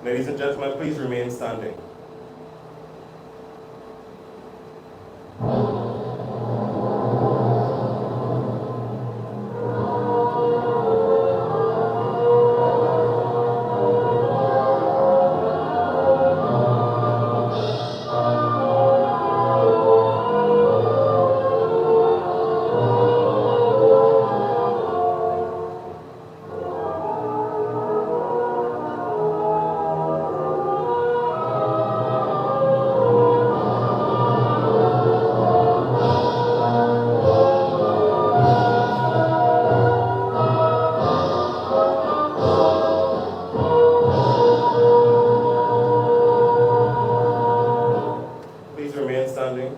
Ladies and gentlemen, please remain standing. Please remain standing.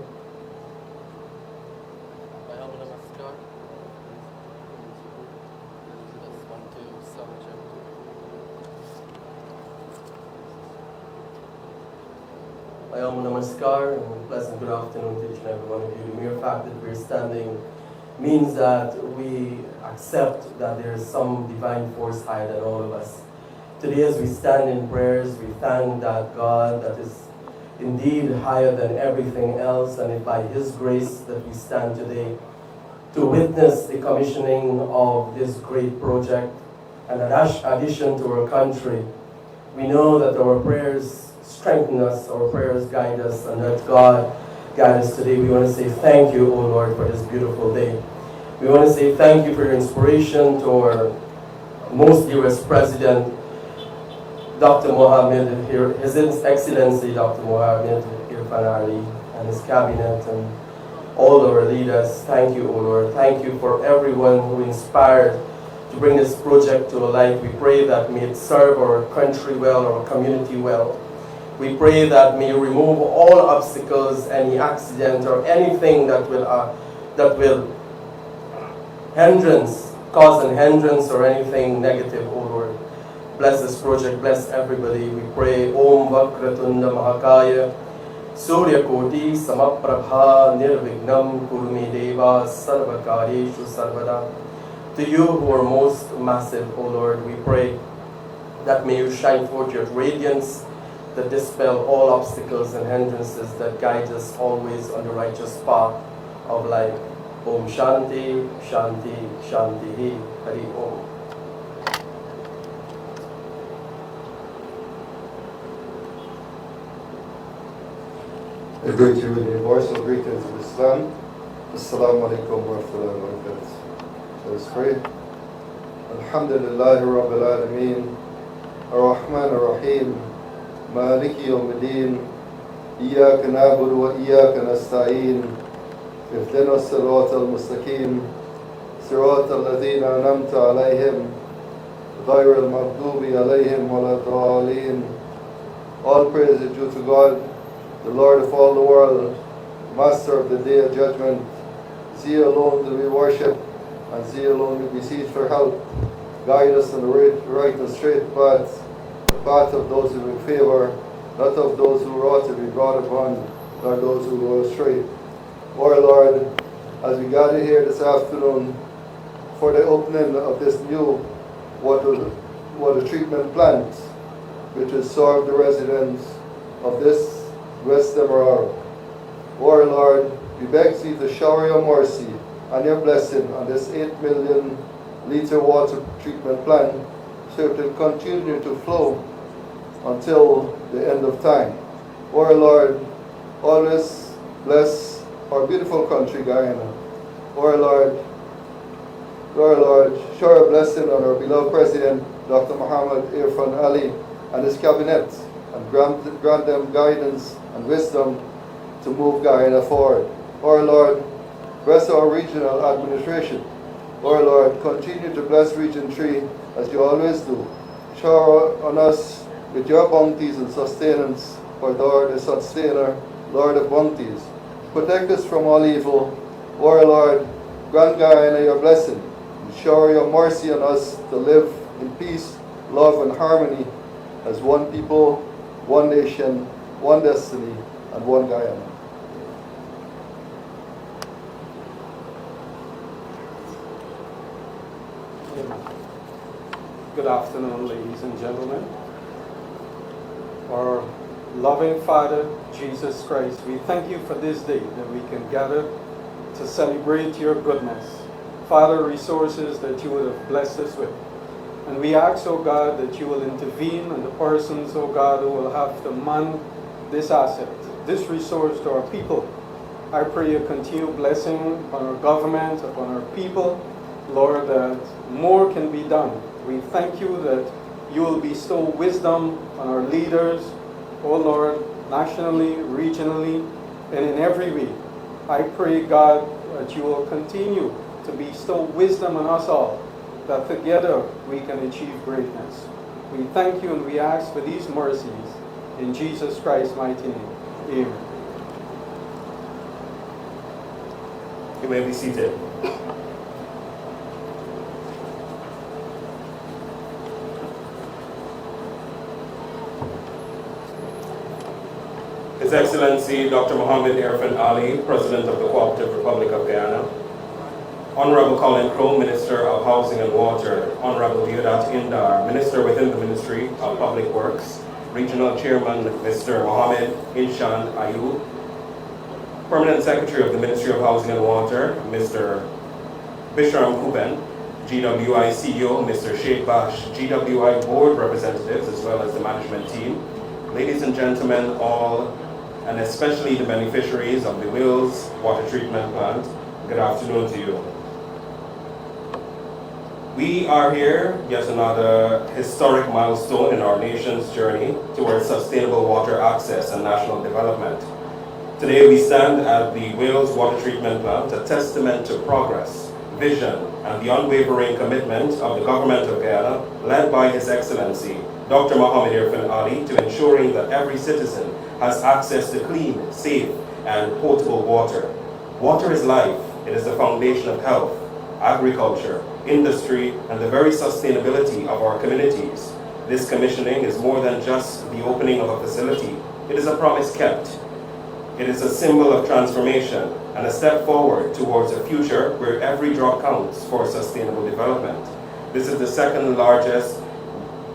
Ayam Namaskar and pleasant good afternoon to each and every one of you. The mere fact that we're standing means that we accept that there is some divine force higher than all of us. Today as we stand in prayers, we thank that God that is indeed higher than everything else, and it's by His grace that we stand today to witness the commissioning of this great project and an addition to our country. We know that our prayers strengthen us, our prayers guide us, and that God guide us today. We want to say thank you, O Lord, for this beautiful day. We want to say thank you for your inspiration to our most dearest President, Dr. Mohammed, His Excellency Dr. Mohammed Irfan Ali, and his cabinet, and all our leaders. Thank you, O Lord. Thank you for everyone who inspired to bring this project to life. We pray that may it serve our country well, our community well. We pray that may you remove all obstacles, any accident or anything that will cause an hindrance or anything negative, O Lord. Bless this project, bless everybody. We pray, Om Vakratunda Mahakaya, Surya Koti Samaprabha Nirvignam Kurumi Deva Sarvakareshu Sarvada. To you who are most massive, O Lord, we pray that may you shine forth your radiance that dispel all obstacles and hindrances, that guide us always on the righteous path of life. Om Shanti, Shanti, Shanti, Hari Om. I greet you with the universal greetings of Islam. Assalamu alaikum wa rahmatullahi wa barakatuh. Let us pray. Alhamdulillahi Rabbil Alameen, Ar-Rahman Ar-Rahim, Maliki Yawmiddin, Iyaka na'budu wa Iyaka nasta'een, Ihdina as-sirata al-mustaqim, Sirata alladhina an'amta alayhim, Ghayra al-maghdubi alayhim wa la dhalin. All praise is due to God, the Lord of all the world, Master of the Day of Judgment. Thee alone do we worship, and Thee alone we beseech for help. Guide us on the right and straight path, the path of those who will favor, not of those who ought to be brought upon, nor those who go astray. Our Lord, as we gather here this afternoon for the opening of this new water treatment plant, which will serve the residents of this West Demerara. Our Lord, we beg Thee to shower your mercy and your blessing on this 8 million litre water treatment plant, so it will continue to flow until the end of time. Our Lord, always bless our beautiful country, Guyana. Our Lord, shower a blessing on our beloved President, Dr. Mohammed Irfan Ali, and his cabinet, and grant them guidance and wisdom to move Guyana forward. Our Lord, bless our regional administration. Our Lord, continue to bless Region 3 as you always do. Shower on us with your bounties and sustenance, for thou art the sustainer, Lord of bounties. Protect us from all evil. Our Lord, grant Guyana your blessing, and shower your mercy on us to live in peace, love, and harmony as one people, one nation, one destiny, and one Guyana. Good afternoon, ladies and gentlemen. Our loving Father, Jesus Christ, we thank you for this day that we can gather to celebrate your goodness. Father, resources that you would have blessed us with. And we ask, oh God, that you will intervene in the persons, oh God, who will have to man this asset, this resource to our people. I pray your continued blessing upon our government, upon our people, Lord, that more can be done. We thank you that you will bestow wisdom on our leaders, oh Lord, nationally, regionally, and in every way. I pray, God, that you will continue to bestow wisdom on us all, that together we can achieve greatness. We thank you and we ask for these mercies in Jesus Christ's mighty name. Amen. You may be seated. His Excellency Dr. Mohammed Irfan Ali, President of the Cooperative Republic of Guyana, Honorable Colin Crowe, Minister of Housing and Water, Honorable Deodat Indar, Minister within the Ministry of Public Works, Regional Chairman Mr. Mohammed Inshan Ayub, Permanent Secretary of the Ministry of Housing and Water, Mr. Bishram Kuben, GWI CEO, Mr. Sheikh Bash, GWI Board representatives, as well as the management team, ladies and gentlemen, all, and especially the beneficiaries of the Wills Water Treatment Plant, good afternoon to you. We are here, yet another historic milestone in our nation's journey towards sustainable water access and national development. Today we stand at the Wales Water Treatment Plant, a testament to progress, vision, and the unwavering commitment of the Government of Guyana, led by His Excellency, Dr. Mohammed Irfan Ali, to ensuring that every citizen has access to clean, safe, and potable water. Water is life. It is the foundation of health, agriculture, industry, and the very sustainability of our communities. This commissioning is more than just the opening of a facility. It is a promise kept. It is a symbol of transformation and a step forward towards a future where every drop counts for sustainable development. This is the second largest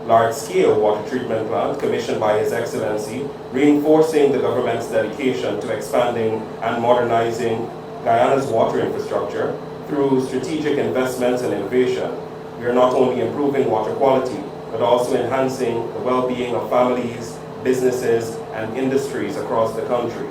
large-scale water treatment plant commissioned by His Excellency, reinforcing the government's dedication to expanding and modernizing Guyana's water infrastructure through strategic investments and innovation. We are not only improving water quality, but also enhancing the well-being of families, businesses, and industries across the country.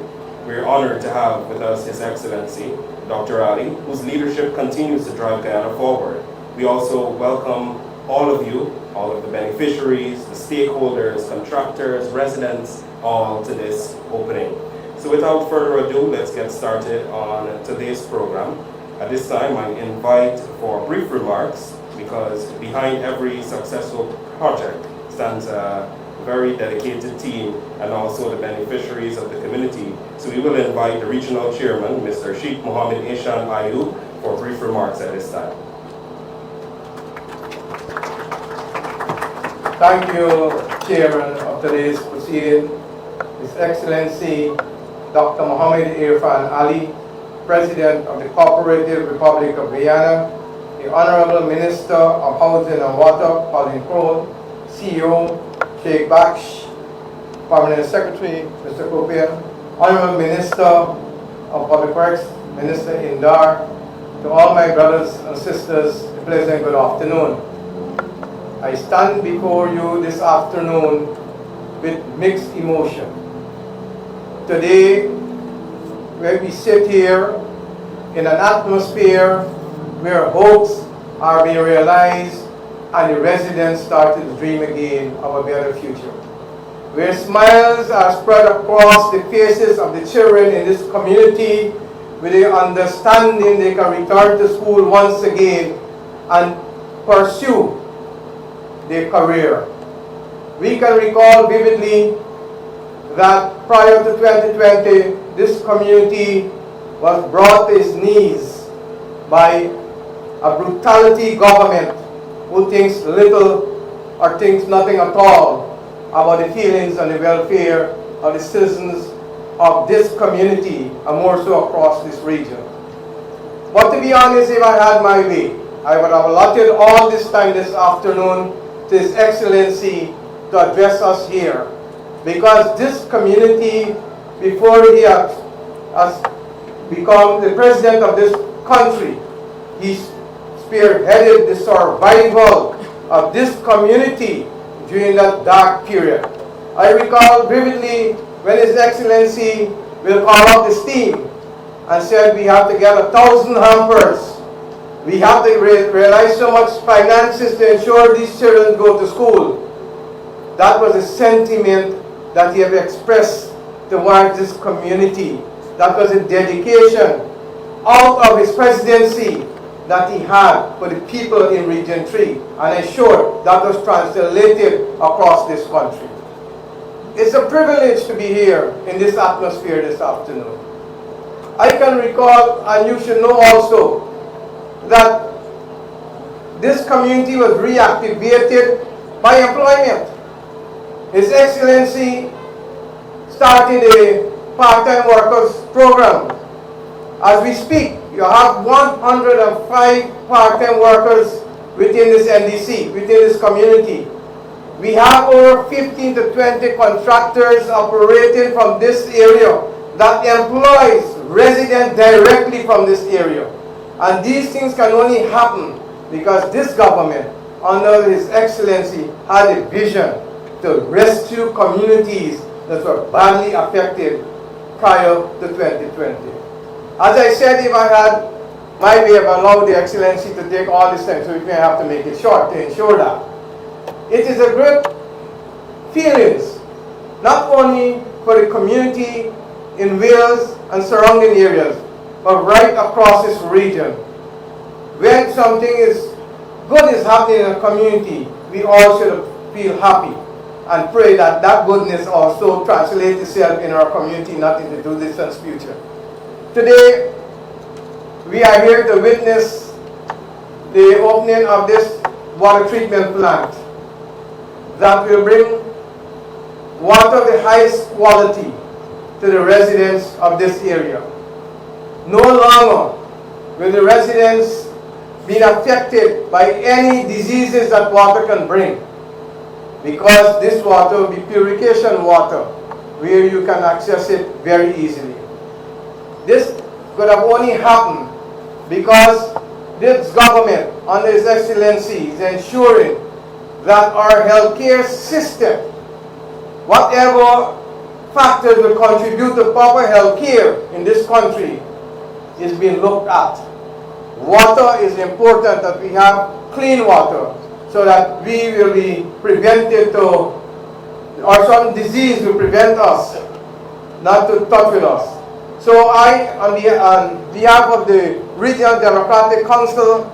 We are honored to have with us His Excellency, Dr. Ali, whose leadership continues to drive Guyana forward. We also welcome all of you, all of the beneficiaries, the stakeholders, contractors, residents, all to this opening. So without further ado, let's get started on today's program. At this time, I invite for brief remarks, because behind every successful project stands a very dedicated team and also the beneficiaries of the community. So we will invite the regional chairman, Mr. Sheikh Mohammed Inshan Ayub, for brief remarks at this time. Thank you, Chairman of today's proceeding, His Excellency Dr. Mohammed Irfan Ali, President of the Cooperative Republic of Guyana, the Honorable Minister of Housing and Water, Colin Crowe, CEO, Sheikh Bash, Permanent Secretary, Mr. Kuben, Honorable Minister of Public Works, Minister Indar, to all my brothers and sisters, a pleasant good afternoon. I stand before you this afternoon with mixed emotion. Today, where we sit here in an atmosphere where hopes are being realized and the residents start to dream again of a better future. Where smiles are spread across the faces of the children in this community with the understanding they can return to school once again and pursue their career. We can recall vividly that prior to 2020, this community was brought to its knees by a brutality government who thinks little or thinks nothing at all about the feelings and the welfare of the citizens of this community and more so across this region. But to be honest, if I had my way, I would have allotted all this time this afternoon to His Excellency to address us here because this community, before he has become the president of this country, he spearheaded the survival of this community during that dark period. I recall vividly when His Excellency will call up this team and said we have to get 1,000 hampers. We have to realize so much finances to ensure these children go to school. That was a sentiment that he had expressed towards this community. That was a dedication out of his presidency that he had for the people in Region 3. And I'm sure that was translated across this country. It's a privilege to be here in this atmosphere this afternoon. I can recall, and you should know also, that this community was reactivated by employment. His Excellency started a part-time workers program. As we speak, you have 105 part-time workers within this NDC, within this community. We have over 15 to 20 contractors operating from this area that employs residents directly from this area. And these things can only happen because this government, under His Excellency, had a vision to rescue communities that were badly affected prior to 2020. As I said, if I had my way, I've allowed the Excellency to take all this time, so we may have to make it short to ensure that. It is a great feelings, not only for the community in Wales and surrounding areas, but right across this region. When something good is happening in a community, we all should feel happy and pray that that goodness also translates itself in our community, not in the distant future. Today, we are here to witness the opening of this water treatment plant that will bring water of the highest quality to the residents of this area. No longer will the residents be affected by any diseases that water can bring, because this water will be purification water where you can access it very easily. This could have only happened because this government, under His Excellency, is ensuring that our healthcare system, whatever factors will contribute to proper healthcare in this country, is being looked at. Water is important, that we have clean water so that we will be prevented to, or some disease will prevent us not to touch with us. So I, on behalf of the Regional Democratic Council,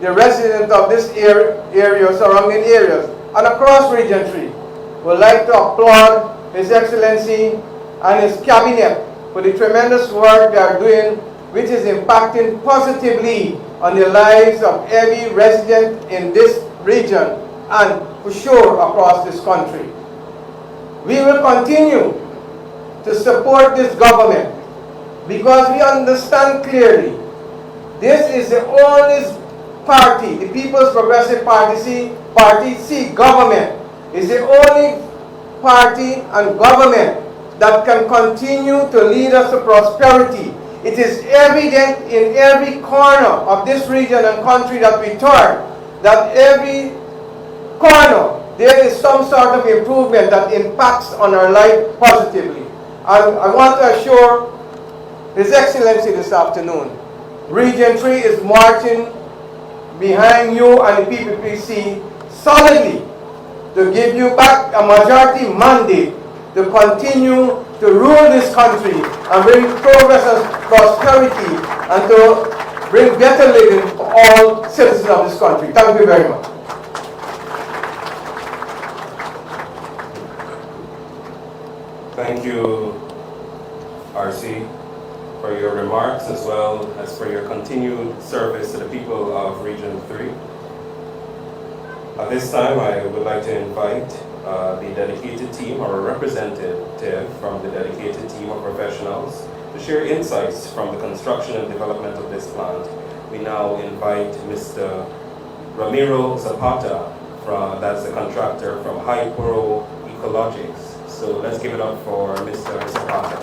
the residents of this area, surrounding areas, and across Region 3, would like to applaud His Excellency and his cabinet for the tremendous work they are doing, which is impacting positively on the lives of every resident in this region and for sure across this country. We will continue to support this government because we understand clearly this is the only party, the People's Progressive Party, government is the only party and government that can continue to lead us to prosperity. It is evident in every corner of this region and country that we turn, that every corner there is some sort of improvement that impacts on our life positively. And I want to assure His Excellency this afternoon, Region 3 is marching behind you and the PPPC solidly to give you back a majority mandate to continue to rule this country and bring progress and prosperity and to bring better living for all citizens of this country. Thank you very much. Thank you, RC, for your remarks as well as for your continued service to the people of Region 3. At this time, I would like to invite the dedicated team or a representative from the dedicated team of professionals to share insights from the construction and development of this plant. We now invite Mr. Ramiro Zapata, that's the contractor from Hypro Ecologics. So let's give it up for Mr. Zapata.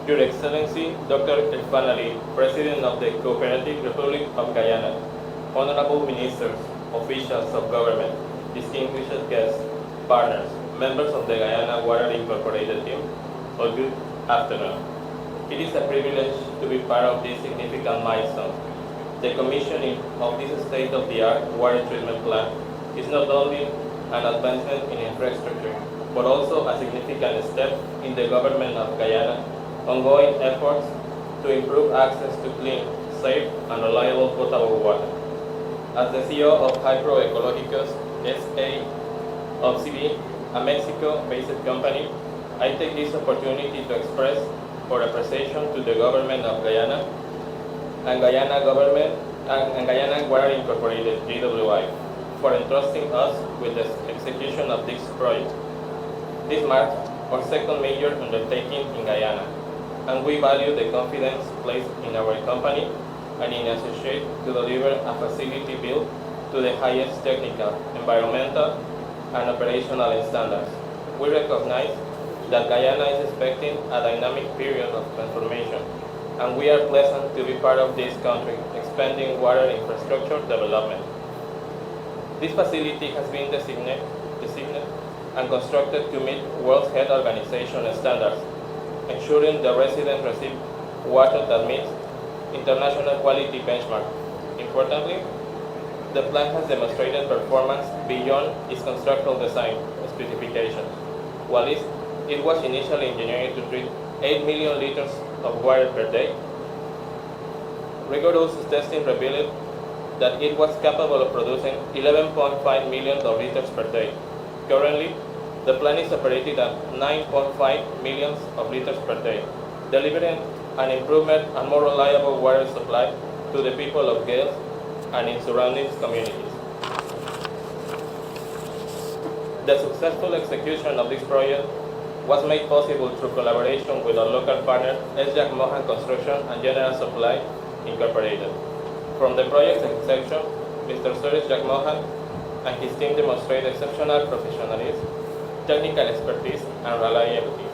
Your Excellency, Dr. Irfan Ali, President of the Cooperative Republic of Guyana, Honorable Ministers, officials of government, distinguished guests, partners, members of the Guyana Water Incorporated team, all good afternoon. It is a privilege to be part of this significant milestone. The commissioning of this state-of-the-art water treatment plant is not only an advancement in infrastructure, but also a significant step in the government of Guyana ongoing efforts to improve access to clean, safe, and reliable potable water. As the CEO of Hypro Ecologicos S.A. of CV, a Mexico-based company, I take this opportunity to express our appreciation to the government of Guyana and Guyana government and Guyana Water Incorporated (GWI) for entrusting us with the execution of this project. This marks our second major undertaking in Guyana, and we value the confidence placed in our company and in associate to deliver a facility built to the highest technical, environmental, and operational standards. We recognize that Guyana is expecting a dynamic period of transformation, and we are pleased to be part of this country expanding water infrastructure development. This facility has been designated and constructed to meet World Health Organization standards, ensuring the residents receive water that meets international quality benchmark. Importantly, the plant has demonstrated performance beyond its constructional design specifications. While it was initially engineered to treat 8 million liters of water per day, rigorous testing revealed that it was capable of producing 11.5 million liters per day. Currently, the plant is operated at 9.5 million liters per day, delivering an improvement and more reliable water supply to the people of Gales and in surrounding communities. The successful execution of this project was made possible through collaboration with our local partner, S. Jack Mohan Construction and General Supply Incorporated. From the project's inception, Mr. Suresh Jack Mohan and his team demonstrated exceptional professionalism, technical expertise, and reliability.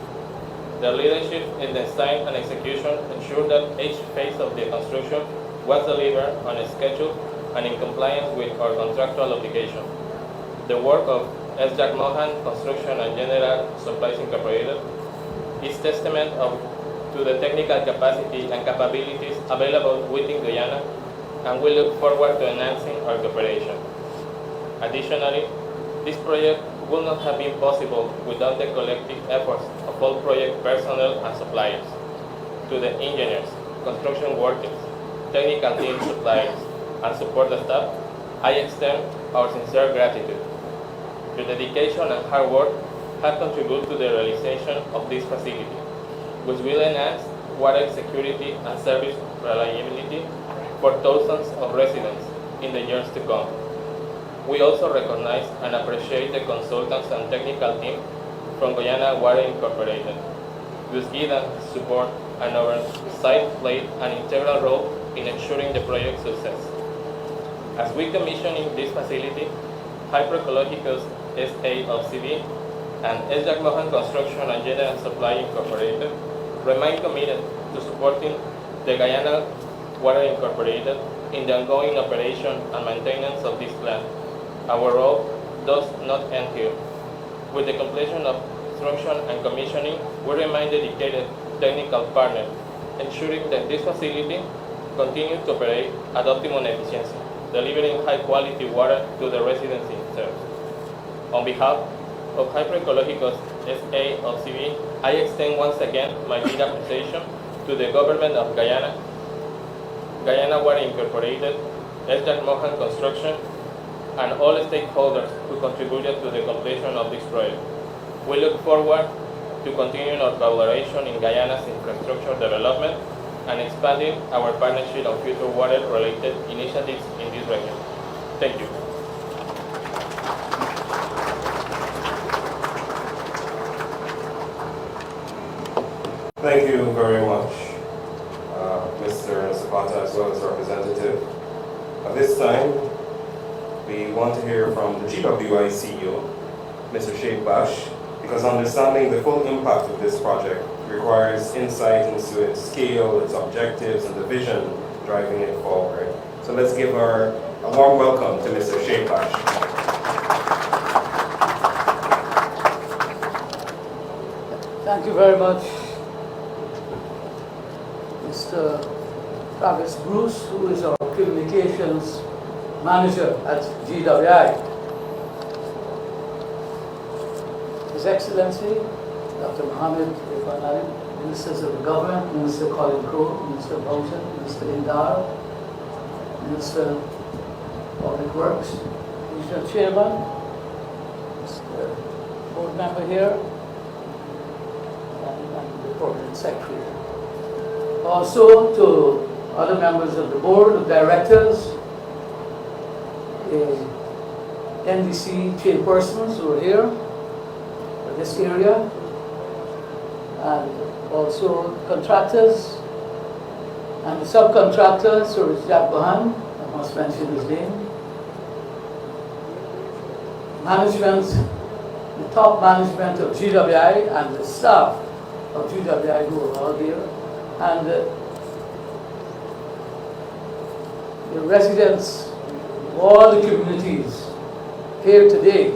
Their leadership in the design and execution ensured that each phase of the construction was delivered on a schedule and in compliance with our contractual obligation. The work of S. Jack Mohan Construction and General Supplies Incorporated is testament to the technical capacity and capabilities available within Guyana, and we look forward to enhancing our cooperation. Additionally, this project would not have been possible without the collective efforts of all project personnel and suppliers. To the engineers, construction workers, technical team suppliers, and support staff, I extend our sincere gratitude. Your dedication and hard work have contributed to the realization of this facility, which will enhance water security and service reliability for thousands of residents in the years to come. We also recognize and appreciate the consultants and technical team from Guyana Water Incorporated, whose guidance, support, and oversight played an integral role in ensuring the project's success. As we commissioning this facility, Hypro Ecologicos S.A. of CV and S. Jack Mohan Construction and General Supply Incorporated remain committed to supporting the Guyana Water Incorporated in the ongoing operation and maintenance of this plant. Our role does not end here. With the completion of construction and commissioning, we remain dedicated technical partner, ensuring that this facility continues to operate at optimum efficiency, delivering high-quality water to the residents it serves. On behalf of Hypro Ecologicos S.A. of CV, I extend once again my deep appreciation to the government of Guyana, Guyana Water Incorporated, S. Jack Mohan Construction, and all stakeholders who contributed to the completion of this project. We look forward to continuing our collaboration in Guyana's infrastructure development and expanding our partnership on future water-related initiatives in this region. Thank you. Thank you very much, Mr. Zapata as well as representative. At this time, we want to hear from the GWI CEO, Mr. Sheikh Bash, because understanding the full impact of this project requires insight into its scale, its objectives, and the vision driving it forward. So let's give a warm welcome to Mr. Sheikh Bash. Thank you very much, Mr. Travis Bruce, who is our communications manager at GWI. His Excellency, Dr. Mohammed Irfan Ali, Ministers of the Government, Minister Colin Crowe, Minister Bowson, Minister Indar, Minister of Public Works, Regional Chairman, Mr. Board Member here, and the Permanent Secretary. Also to other members of the Board of Directors, NDC chairpersons who are here for this area, and also contractors and the subcontractors, Sir Jack Bohan, I must mention his name, management, the top management of GWI and the staff of GWI who are all here, and the residents of all the communities here today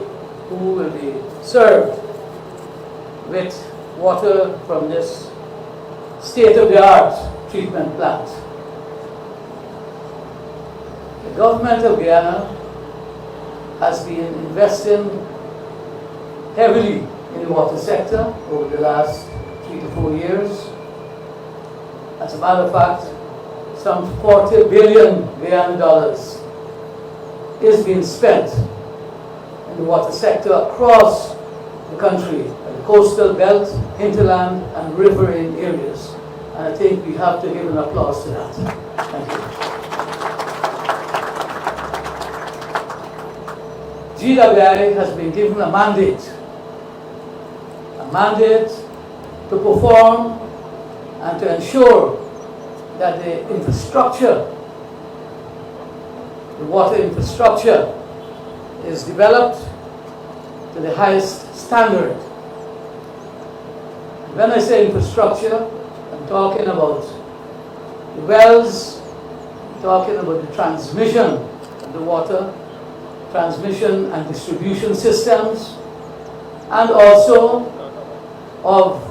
who will be served with water from this state-of-the-art treatment plant. The government of Guyana has been investing heavily in the water sector over the last 3 to 4 years. As a matter of fact, some $40 billion Guyana dollars is being spent in the water sector across the country, the coastal belt, hinterland, and riverine areas. And I think we have to give an applause to that. Thank you. GWI has been given a mandate to perform and to ensure that the infrastructure, the water infrastructure, is developed to the highest standard. When I say infrastructure, I'm talking about the wells, I'm talking about the transmission of the water, transmission and distribution systems, and also of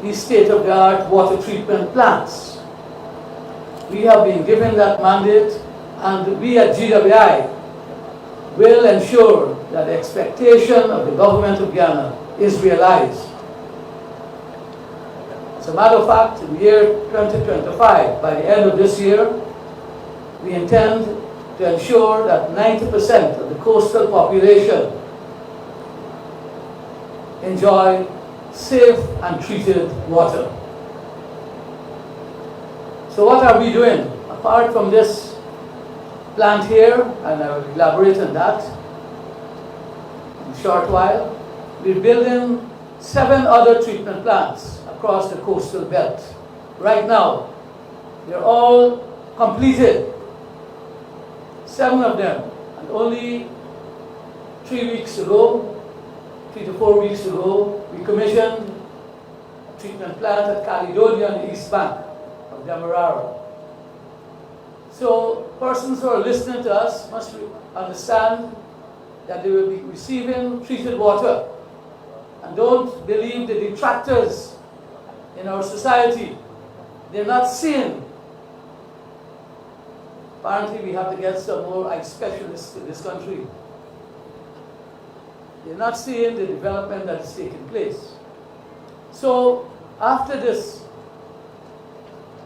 the state-of-the-art water treatment plants. We have been given that mandate, and we at GWI will ensure that the expectation of the government of Guyana is realized. As a matter of fact, in the year 2025, by the end of this year, we intend to ensure that 90% of the coastal population enjoy safe and treated water. So what are we doing? Apart from this plant here, and I will elaborate on that in a short while, we're building 7 other treatment plants across the coastal belt. Right now, they're all completed, 7 of them, and only 3 to 4 weeks ago, we commissioned a treatment plant at Caledonia on the east bank of Demerara. So persons who are listening to us must understand that they will be receiving treated water. And don't believe the detractors in our society. They're not seeing. Apparently we have to get some more eye specialists in this country. They're not seeing the development that is taking place. So after this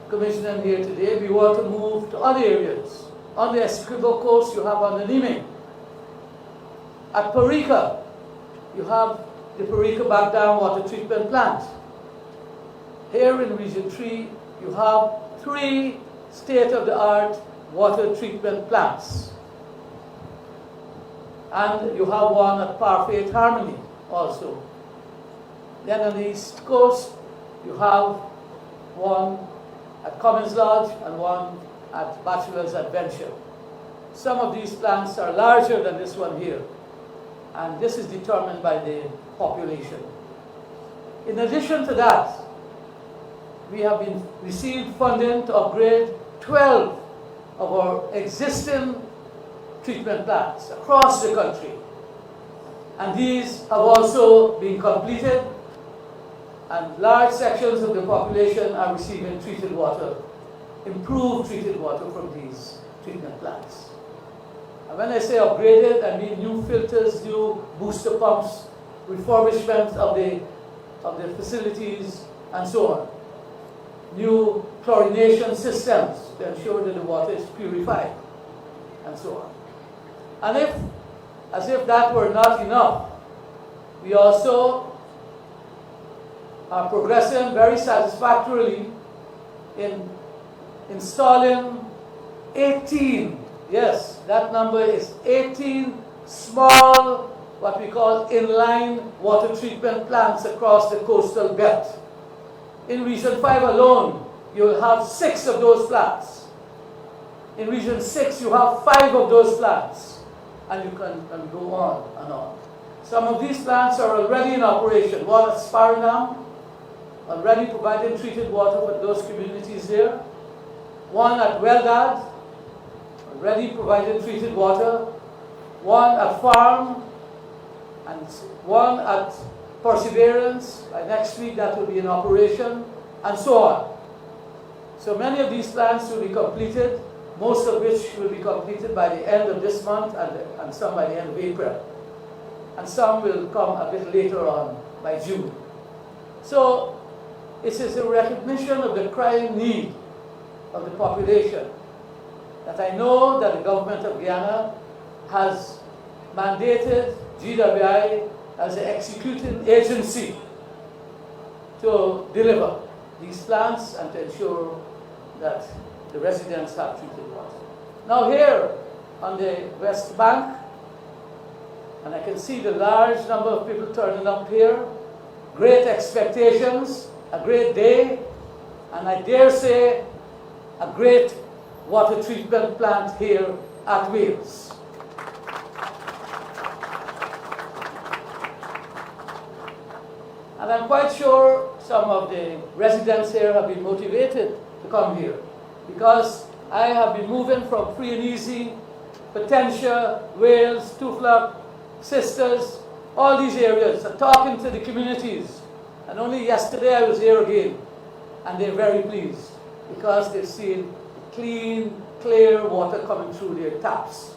commissioning here today, we want to move to other areas. On the Essequibo coast, you have Anonime. At Parika, you have the Parika Backdown Water Treatment Plant. Here in Region 3, you have 3 state-of-the-art water treatment plants. And you have one at Parfait Harmony also. Then on the east coast, you have one at Commons Lodge and one at Bachelor's Adventure. Some of these plants are larger than this one here, and this is determined by the population. In addition to that, we have received funding to upgrade 12 of our existing treatment plants across the country. And these have also been completed, and large sections of the population are receiving treated water, improved treated water from these treatment plants. And when I say upgraded, I mean new filters, new booster pumps, refurbishment of the facilities, and so on. New chlorination systems to ensure that the water is purified, and so on. And as if that were not enough, we also are progressing very satisfactorily in installing 18, yes, that number is 18 small, what we call inline water treatment plants across the coastal belt. In Region 5 alone, you will have 6 of those plants. In Region 6, you have 5 of those plants. And you can go on and on. Some of these plants are already in operation. One at Sparanam, already providing treated water for those communities there. One at Weldad, already providing treated water. One at Farm, and one at Perseverance. By next week that will be in operation, and so on. So many of these plants will be completed, most of which will be completed by the end of this month, and some by the end of April. And some will come a bit later on, by June. So it is a recognition of the crying need of the population that I know that the government of Guyana has mandated GWI as the executing agency to deliver these plants and to ensure that the residents have treated water. Now here on the West Bank, and I can see the large number of people turning up here, great expectations, a great day, and I dare say a great water treatment plant here at Wales. And I'm quite sure some of the residents here have been motivated to come here, because I have been moving from Free and Easy, Potentia, Wales, Tuflock, Sisters, all these areas, and talking to the communities. And only yesterday I was here again, and they're very pleased because they've seen clean, clear water coming through their taps.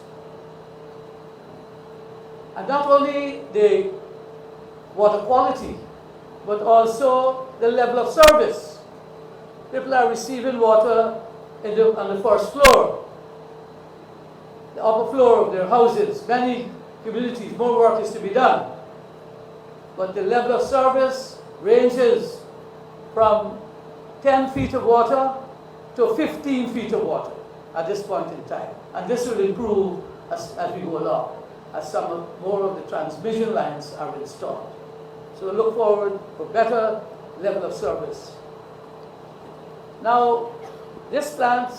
And not only the water quality, but also the level of service. People are receiving water on the first floor, the upper floor of their houses. Many communities, more work is to be done. But the level of service ranges from 10 feet of water to 15 feet of water at this point in time. And this will improve as we go along, as more of the transmission lines are installed. So we look forward for better level of service. Now, this plant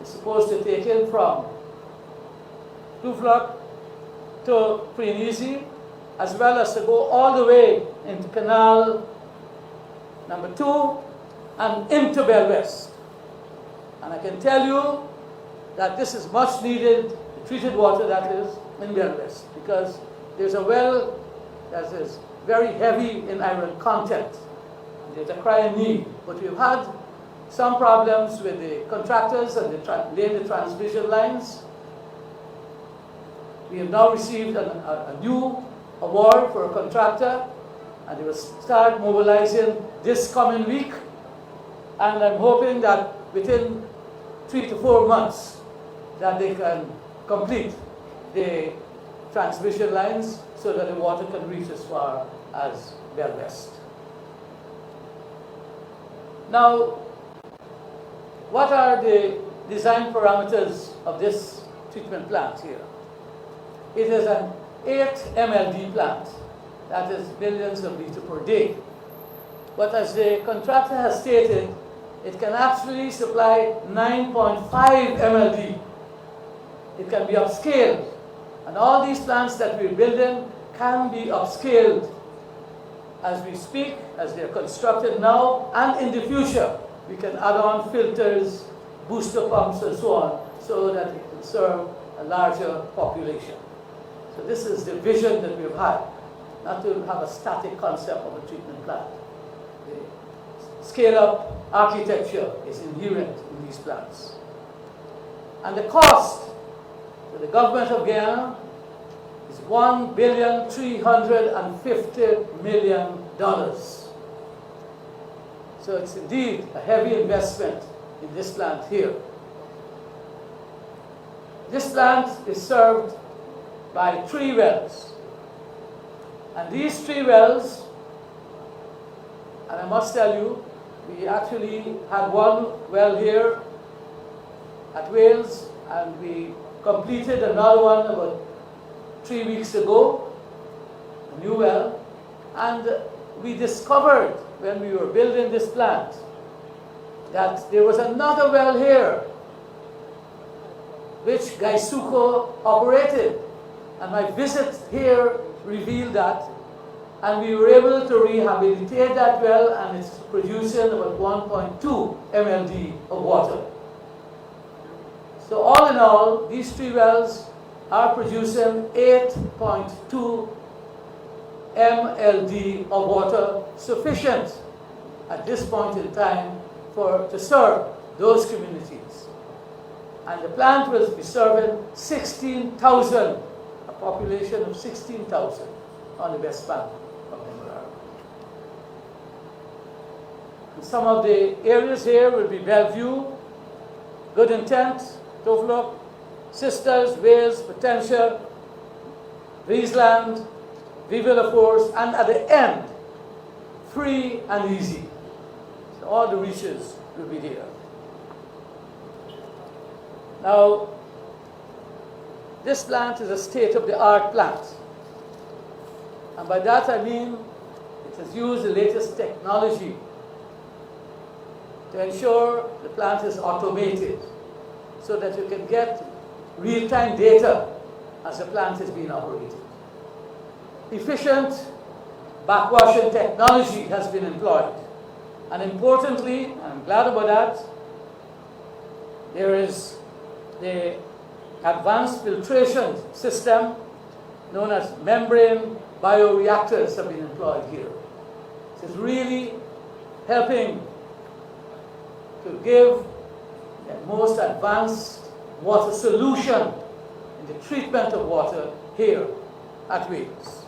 is supposed to take in from Tuflock to Free and Easy, as well as to go all the way into Canal number 2 and into Bell West. And I can tell you that this is much needed, treated water that is, in Bell West, because there's a well that is very heavy in iron content. There's a crying need, but we've had some problems with the contractors and laying the transmission lines. We have now received a new award for a contractor, and they will start mobilizing this coming week. And I'm hoping that within 3 to 4 months that they can complete the transmission lines so that the water can reach as far as Bell West. Now, what are the design parameters of this treatment plant here? It is an 8 MLD plant, that is millions of liters per day. But as the contractor has stated, it can actually supply 9.5 MLD. It can be upscaled. And all these plants that we're building can be upscaled as we speak, as they're constructed now, and in the future. We can add on filters, booster pumps, and so on, so that it can serve a larger population. So this is the vision that we've had, not to have a static concept of a treatment plant. The scale-up architecture is inherent in these plants. And the cost to the government of Guyana is $1,350 million. So it's indeed a heavy investment in this plant here. This plant is served by 3 wells. And these 3 wells, and I must tell you, we actually had 1 well here at Wales, and we completed another one about 3 weeks ago, a new well. And we discovered when we were building this plant that there was another well here which Gaisuco operated. And my visit here revealed that. And we were able to rehabilitate that well, and it's producing about 1.2 MLD of water. So all in all, these 3 wells are producing 8.2 MLD of water, sufficient at this point in time to serve those communities. And the plant will be serving 16,000, a population of 16,000 on the west bank of the Demerara. And some of the areas here will be Bellevue, Good Intent, Toflok, Sisters, Wales, Potentia, Friesland, Vive la Force, and at the end, Free and Easy. So all the reaches will be there. Now, this plant is a state-of-the-art plant. And by that I mean it has used the latest technology to ensure the plant is automated so that you can get real-time data as the plant is being operated. Efficient backwashing technology has been employed. And importantly, and I'm glad about that, there is the advanced filtration system known as membrane bioreactors have been employed here. This is really helping to give the most advanced water solution in the treatment of water here at Wales.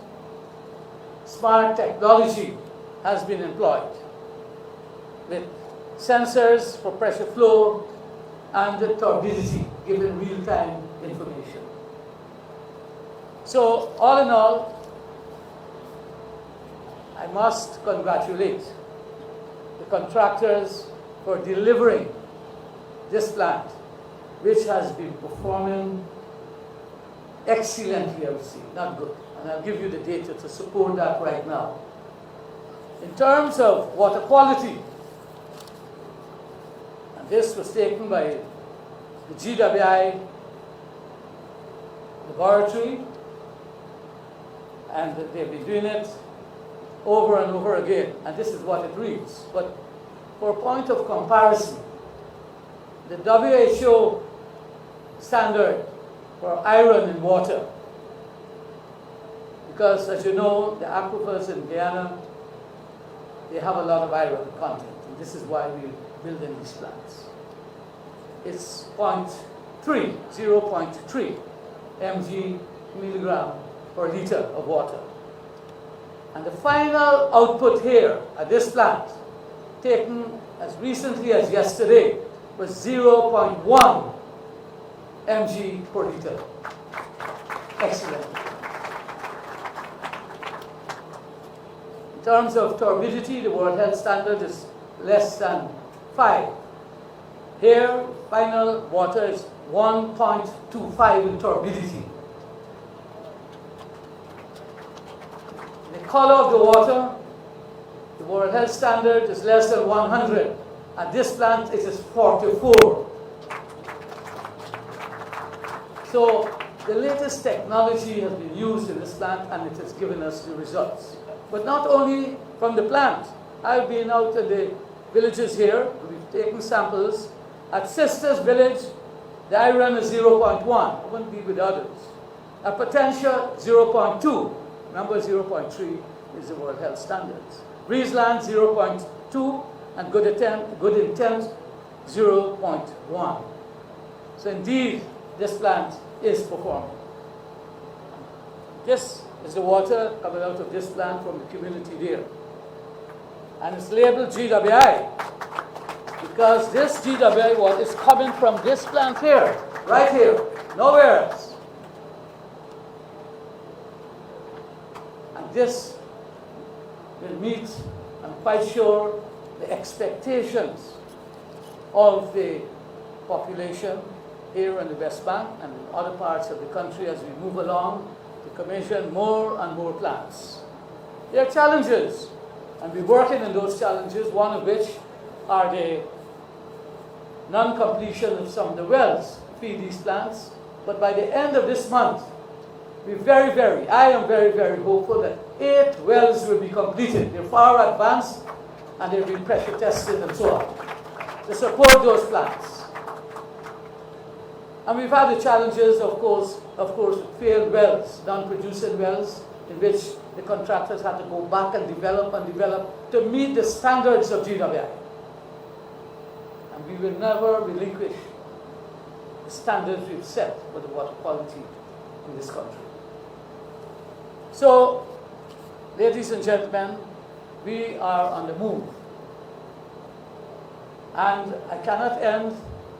Smart technology has been employed with sensors for pressure flow and the turbidity, giving real-time information. So all in all, I must congratulate the contractors for delivering this plant, which has been performing excellently, I would say, not good. And I'll give you the data to support that right now. In terms of water quality, and this was taken by the GWI laboratory, and they've been doing it over and over again, and this is what it reads. But for a point of comparison, the WHO standard for iron in water, because as you know, the aquifers in Guyana, they have a lot of iron content, and this is why we're building these plants. It's 0.3 mg milligram per liter of water. And the final output here at this plant, taken as recently as yesterday, was 0.1 mg per liter. Excellent. In terms of turbidity, the World Health Standard is less than 5. Here, final water is 1.25 in turbidity. The color of the water, the World Health Standard is less than 100. At this plant, it is 44. So the latest technology has been used in this plant, and it has given us the results. But not only from the plant. I've been out in the villages here. We've taken samples. At Sisters Village, the iron is 0.1. It wouldn't be with others. At Potentia, 0.2. Remember, 0.3 is the World Health Standards. Breezeland, 0.2. And Good Intent, 0.1. So indeed, this plant is performing. This is the water coming out of this plant from the community there. And it's labeled GWI because this GWI water is coming from this plant here, right here, nowhere else. And this will meet, I'm quite sure, the expectations of the population here in the West Bank and in other parts of the country as we move along to commission more and more plants. There are challenges, and we're working on those challenges, one of which are the non-completion of some of the wells to feed these plants. But by the end of this month, I am very, very hopeful that 8 wells will be completed. They're far advanced, and they've been pressure tested and so on, to support those plants. And we've had the challenges, of course, with failed wells, non-producing wells, in which the contractors had to go back and develop to meet the standards of GWI. And we will never relinquish the standards we've set for the water quality in this country. So, ladies and gentlemen, we are on the move. And I cannot end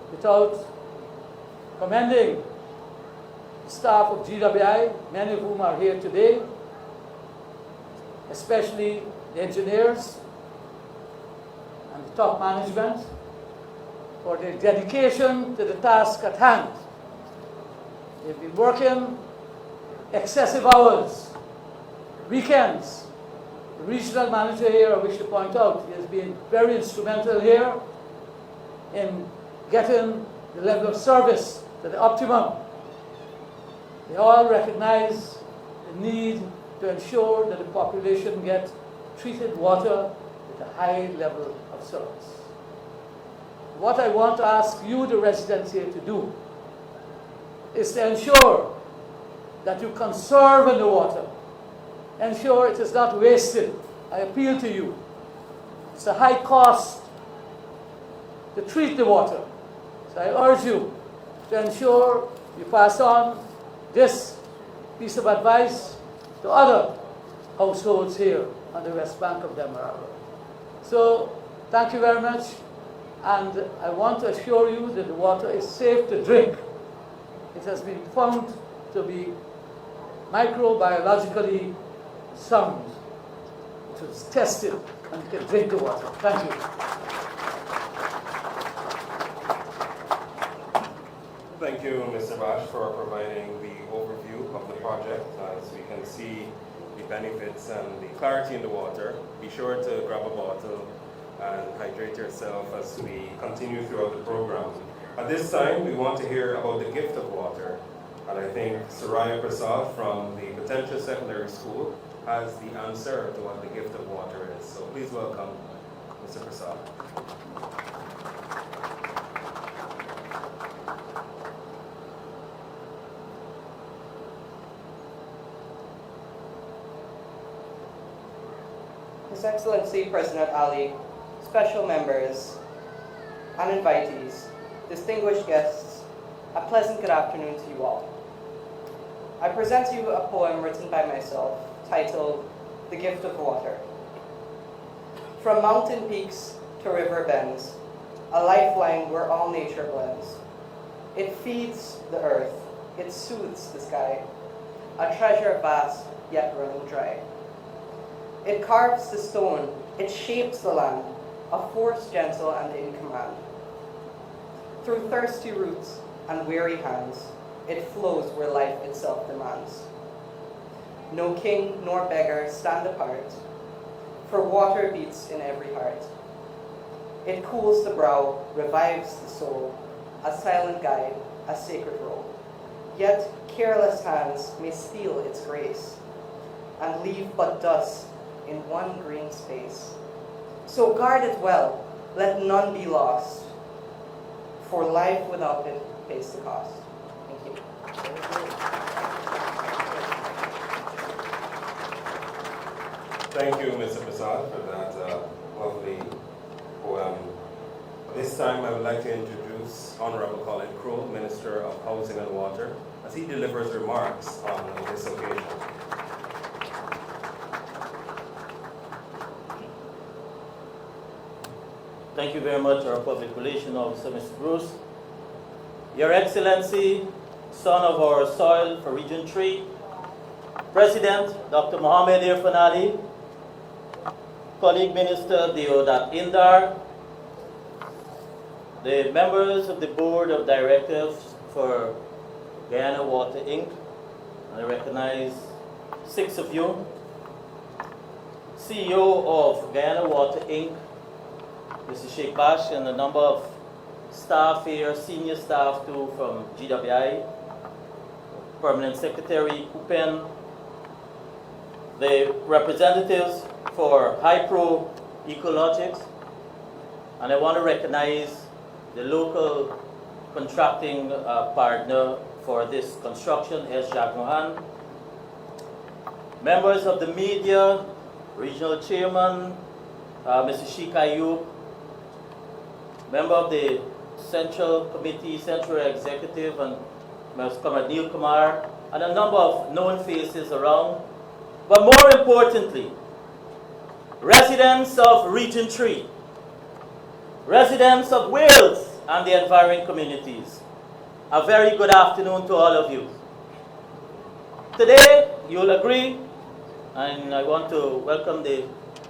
without commending the staff of GWI, many of whom are here today, especially the engineers and the top management, for their dedication to the task at hand. They've been working excessive hours, weekends. The regional manager here, I wish to point out, he has been very instrumental here in getting the level of service to the optimum. They all recognize the need to ensure that the population get treated water with a high level of service. What I want to ask you, the residents here, to do is to ensure that you conserve in the water. Ensure it is not wasted. I appeal to you. It's a high cost to treat the water. So I urge you to ensure you pass on this piece of advice to other households here on the West Bank of Demerara. So thank you very much. And I want to assure you that the water is safe to drink. It has been found to be microbiologically sound. It was tested, and you can drink the water. Thank you. Thank you, Mr. Bash, for providing the overview of the project. As we can see the benefits and the clarity in the water, be sure to grab a bottle and hydrate yourself as we continue throughout the program. At this time, we want to hear about the gift of water. And I think Soraya Prasad from the Potentia Secondary School has the answer to what the gift of water is. So please welcome Mr. Prasad. His Excellency President Ali, special members and invitees, distinguished guests, a pleasant good afternoon to you all. I present to you a poem written by myself titled The Gift of Water. From mountain peaks to river bends, a lifeline where all nature blends. It feeds the earth, it soothes the sky, a treasure vast yet running dry. It carves the stone, it shapes the land, a force gentle and in command. Through thirsty roots and weary hands, it flows where life itself demands. No king nor beggar stand apart, for water beats in every heart. It cools the brow, revives the soul, a silent guide, a sacred role. Yet careless hands may steal its grace and leave but dust in one green space. So guard it well, let none be lost, for life without it pays the cost. Thank you. Thank you, Mr. Prasad, for that lovely poem. This time I would like to introduce Honorable Colin Crowell, Minister of Housing and Water, as he delivers remarks on this occasion. Thank you very much, our Public Relations Officer, Mr. Bruce. Your Excellency, son of our soil for Region 3, President Dr. Mohamed Irfan Ali, colleague Minister Deodat Indar, the members of the Board of Directors for Guyana Water Inc., and I recognize 6 of you, CEO of Guyana Water Inc., Mr. Sheikh Bash, and a number of staff here, senior staff too from GWI, Permanent Secretary Kupen, the representatives for Hypro Ecologics, and I want to recognize the local contracting partner for this construction, S. Jacques Mohan, members of the media, Regional Chairman, Mr. Sheikh Ayub, member of the Central Committee, Central Executive, and Mr. Comrade Neil Kumar, and a number of known faces around. But more importantly, residents of Region 3, residents of Wales and the environment communities, a very good afternoon to all of you. Today, you'll agree, and I want to welcome the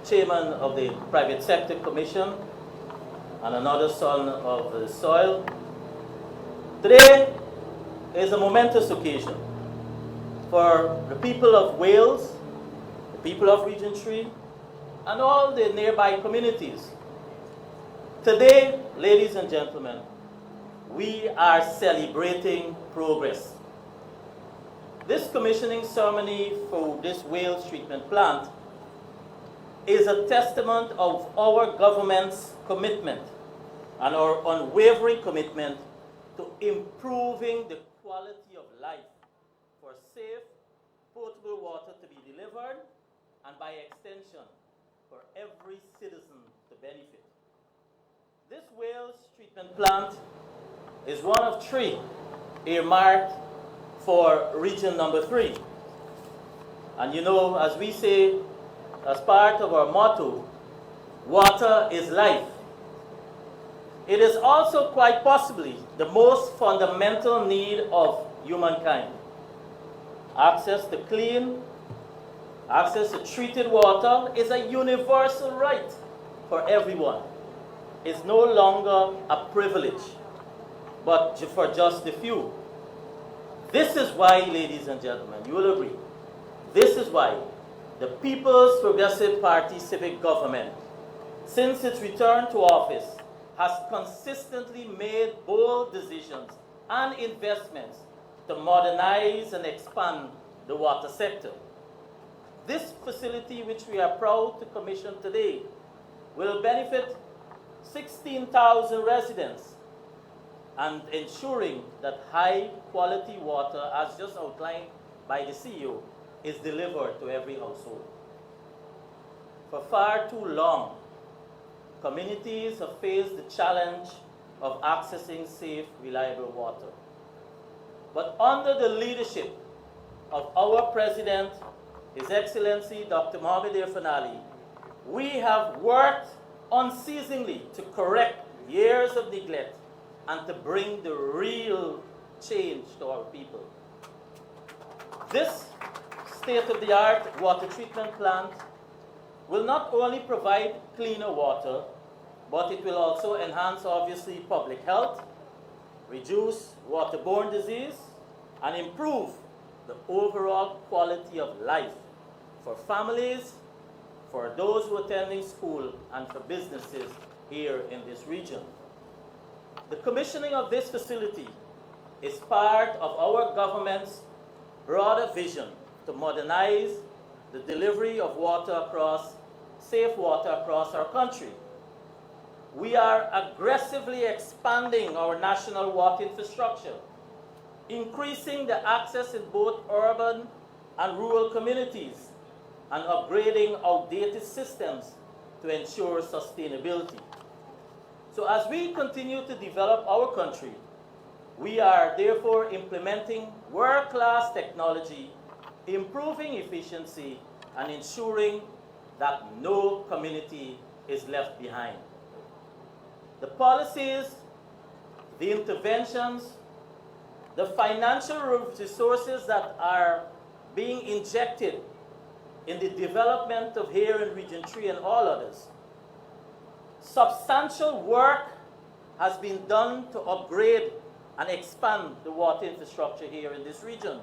chairman of the Private Sector Commission and another son of the soil. Today is a momentous occasion for the people of Wales, the people of Region 3, and all the nearby communities. Today, ladies and gentlemen, we are celebrating progress. This commissioning ceremony for this Wales treatment plant is a testament of our government's commitment and our unwavering commitment to improving the quality of life for safe, potable water to be delivered, and by extension, for every citizen to benefit. This Wales treatment plant is one of 3 earmarked for region number 3. And you know, as we say, as part of our motto, water is life. It is also quite possibly the most fundamental need of humankind. Access to clean, access to treated water is a universal right for everyone. It's no longer a privilege, but for just the few. This is why, ladies and gentlemen, you will agree, this is why the People's Progressive Party civic government, since its return to office, has consistently made bold decisions and investments to modernize and expand the water sector. This facility, which we are proud to commission today, will benefit 16,000 residents and ensuring that high-quality water, as just outlined by the CEO, is delivered to every household. For far too long, communities have faced the challenge of accessing safe, reliable water. But under the leadership of our President, His Excellency Dr. Mohamed Irfan Ali, we have worked unceasingly to correct years of neglect and to bring the real change to our people. This state-of-the-art water treatment plant will not only provide cleaner water, but it will also enhance, obviously, public health, reduce waterborne disease, and improve the overall quality of life for families, for those who are attending school and for businesses here in this region. The commissioning of this facility is part of our government's broader vision to modernize the delivery of safe water across our country. We are aggressively expanding our national water infrastructure, increasing the access in both urban and rural communities, and upgrading outdated systems to ensure sustainability. So as we continue to develop our country, we are therefore implementing world-class technology, improving efficiency, and ensuring that no community is left behind. The policies, the interventions, the financial resources that are being injected in the development of here in Region 3 and all others. Substantial work has been done to upgrade and expand the water infrastructure here in this region.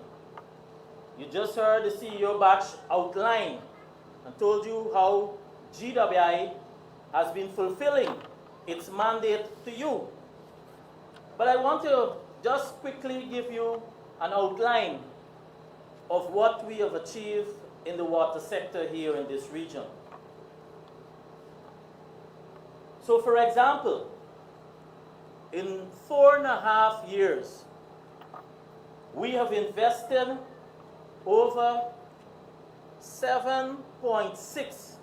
You just heard the CEO Batch outline and told you how GWI has been fulfilling its mandate to you. But I want to just quickly give you an outline of what we have achieved in the water sector here in this region. So for example, in 4.5 years, we have invested over $7.6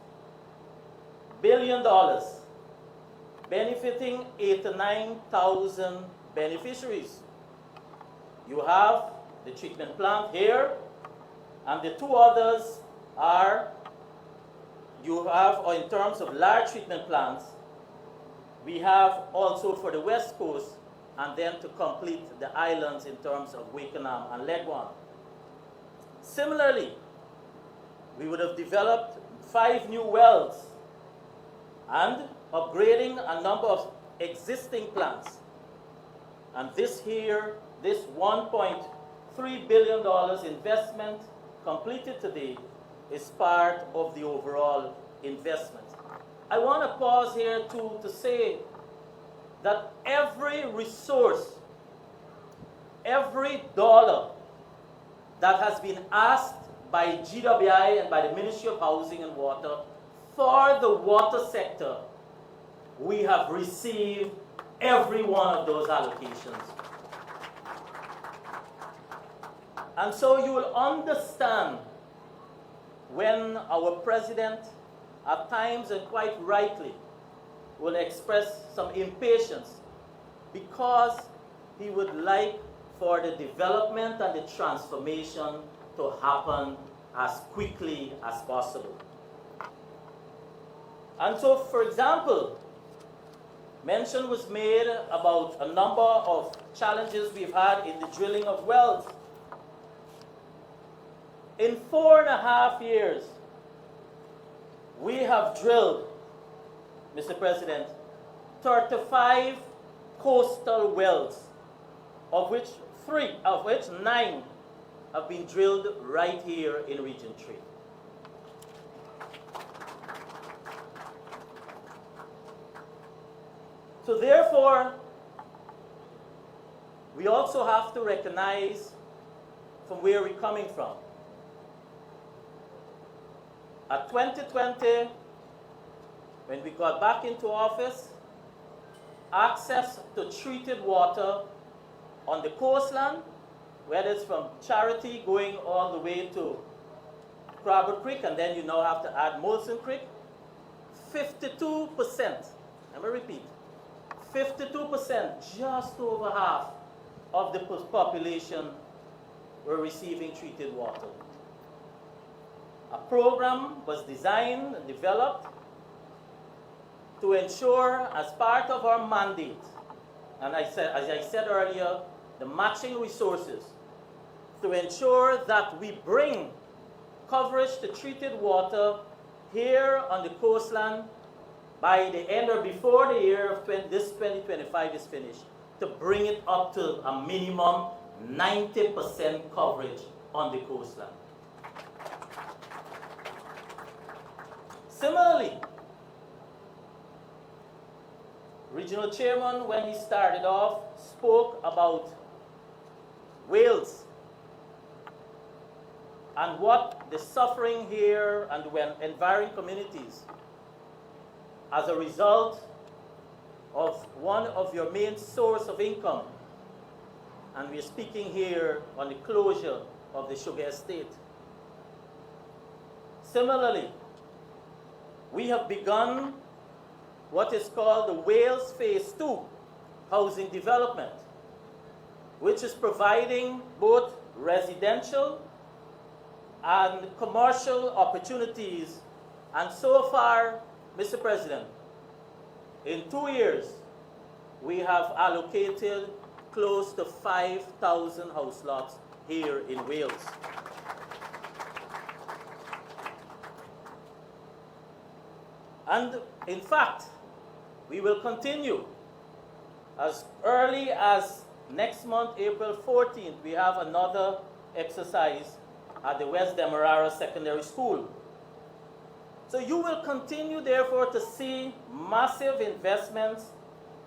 billion, benefiting 89,000 beneficiaries. You have the treatment plant here, and the two others are, in terms of large treatment plants, we have also for the West Coast, and then to complete the islands in terms of Wakenham and Legwan. Similarly, we would have developed 5 new wells and upgrading a number of existing plants. And this $1.3 billion investment completed today is part of the overall investment. I want to pause here to say that every resource, every dollar that has been asked by GWI and by the Ministry of Housing and Water for the water sector, we have received every one of those allocations. And so you will understand when our president, at times and quite rightly, will express some impatience because he would like for the development and the transformation to happen as quickly as possible. And so, for example, mention was made about a number of challenges we've had in the drilling of wells. In 4.5 years, we have drilled, Mr. President, 35 coastal wells, of which 9 have been drilled right here in Region 3. So therefore, we also have to recognize from where we're coming from. At 2020, when we got back into office, access to treated water on the coastline, whether it's from Charity going all the way to Crabber Creek, and then you now have to add Molson Creek, 52%, let me repeat, 52%, just over half of the population were receiving treated water. A program was designed and developed to ensure, as part of our mandate, and as I said earlier, the matching resources, to ensure that we bring coverage to treated water here on the coastline by the end or before the year of 2025 is finished, to bring it up to a minimum 90% coverage on the coastline. Similarly, Regional Chairman, when he started off, spoke about Wales and what the suffering here and when environment communities as a result of one of your main source of income. And we're speaking here on the closure of the sugar estate. Similarly, we have begun what is called the Wales Phase 2 housing development, which is providing both residential and commercial opportunities. And so far, Mr. President, in 2 years, we have allocated close to 5,000 house lots here in Wales. And in fact, we will continue. As early as next month, April 14th, we have another exercise at the West Demerara Secondary School. So you will continue, therefore, to see massive investments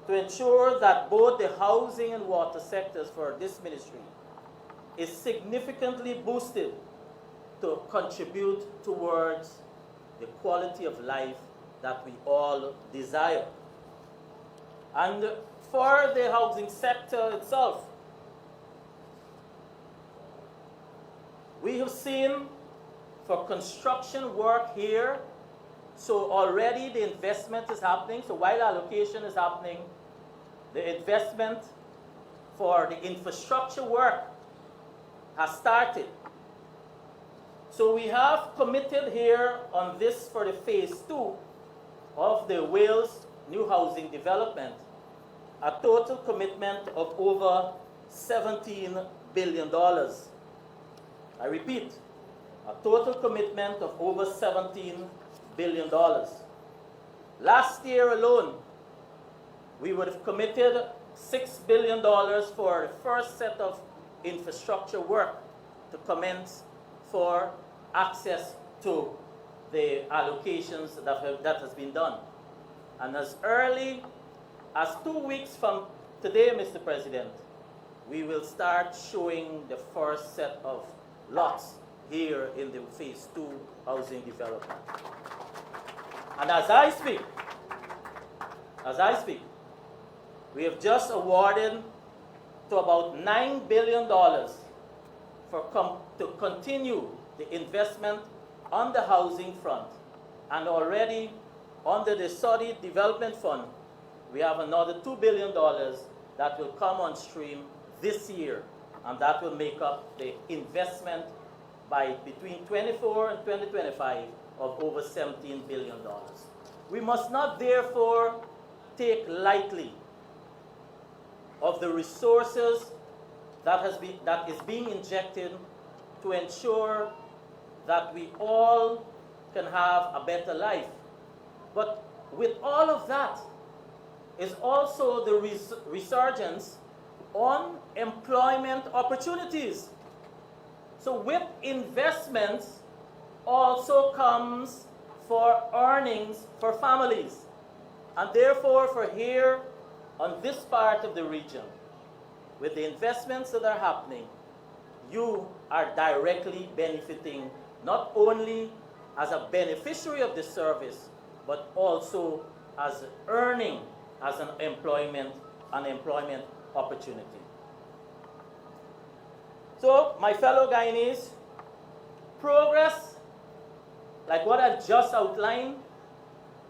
to ensure that both the housing and water sectors for this ministry is significantly boosted to contribute towards the quality of life that we all desire. And for the housing sector itself, we have seen for construction work here, so already the investment is happening. So while allocation is happening, the investment for the infrastructure work has started. So we have committed here on this for the phase 2 of the Wales new housing development, a total commitment of over $17 billion. I repeat, a total commitment of over $17 billion. Last year alone, we would have committed $6 billion for the first set of infrastructure work to commence for access to the allocations that has been done. And as early as 2 weeks from today, Mr. President, we will start showing the first set of lots here in the phase 2 housing development. And as I speak, we have just awarded to about $9 billion to continue the investment on the housing front. And already under the Saudi Development Fund, we have another $2 billion that will come on stream this year, and that will make up the investment by between 24 and 2025 of over $17 billion. We must not therefore take lightly of the resources that is being injected to ensure that we all can have a better life. But with all of that is also the resurgence on employment opportunities. So with investments also comes for earnings for families. And therefore, for here on this part of the region, with the investments that are happening, you are directly benefiting not only as a beneficiary of the service, but also as earning as an employment opportunity. So, my fellow Guyanese, progress, like what I've just outlined,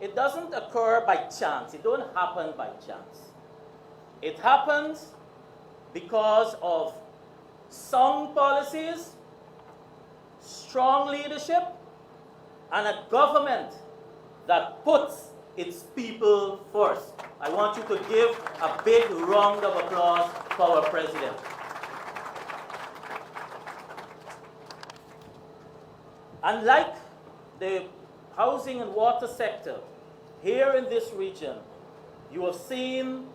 it doesn't occur by chance. It don't happen by chance. It happens because of sound policies, strong leadership, and a government that puts its people first. I want you to give a big round of applause for our president. And like the housing and water sector, here in this region, you have seen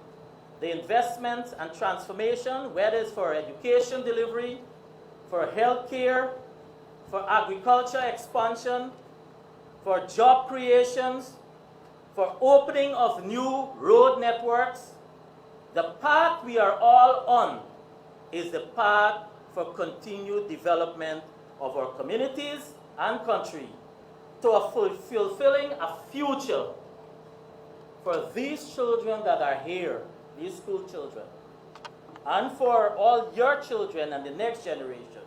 the investments and transformation, whether it's for education delivery, for healthcare, for agriculture expansion, for job creations, for opening of new road networks. The path we are all on is the path for continued development of our communities and country to fulfilling a future for these children that are here, these school children, and for all your children and the next generation,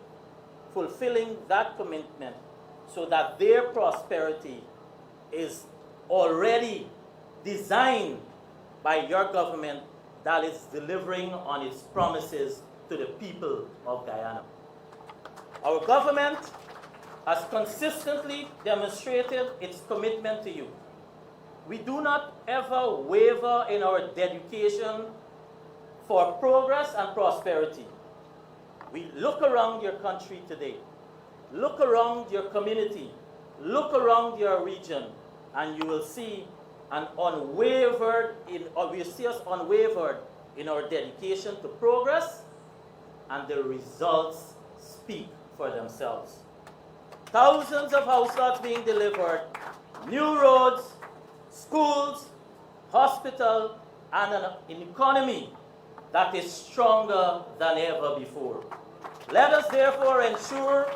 fulfilling that commitment so that their prosperity is already designed by your government that is delivering on its promises to the people of Guyana. Our government has consistently demonstrated its commitment to you. We do not ever waver in our dedication for progress and prosperity. We look around your country today, look around your community, look around your region, and you will see us unwavered in our dedication to progress, and the results speak for themselves. Thousands of house lots being delivered, new roads, schools, hospital, and an economy that is stronger than ever before. Let us therefore ensure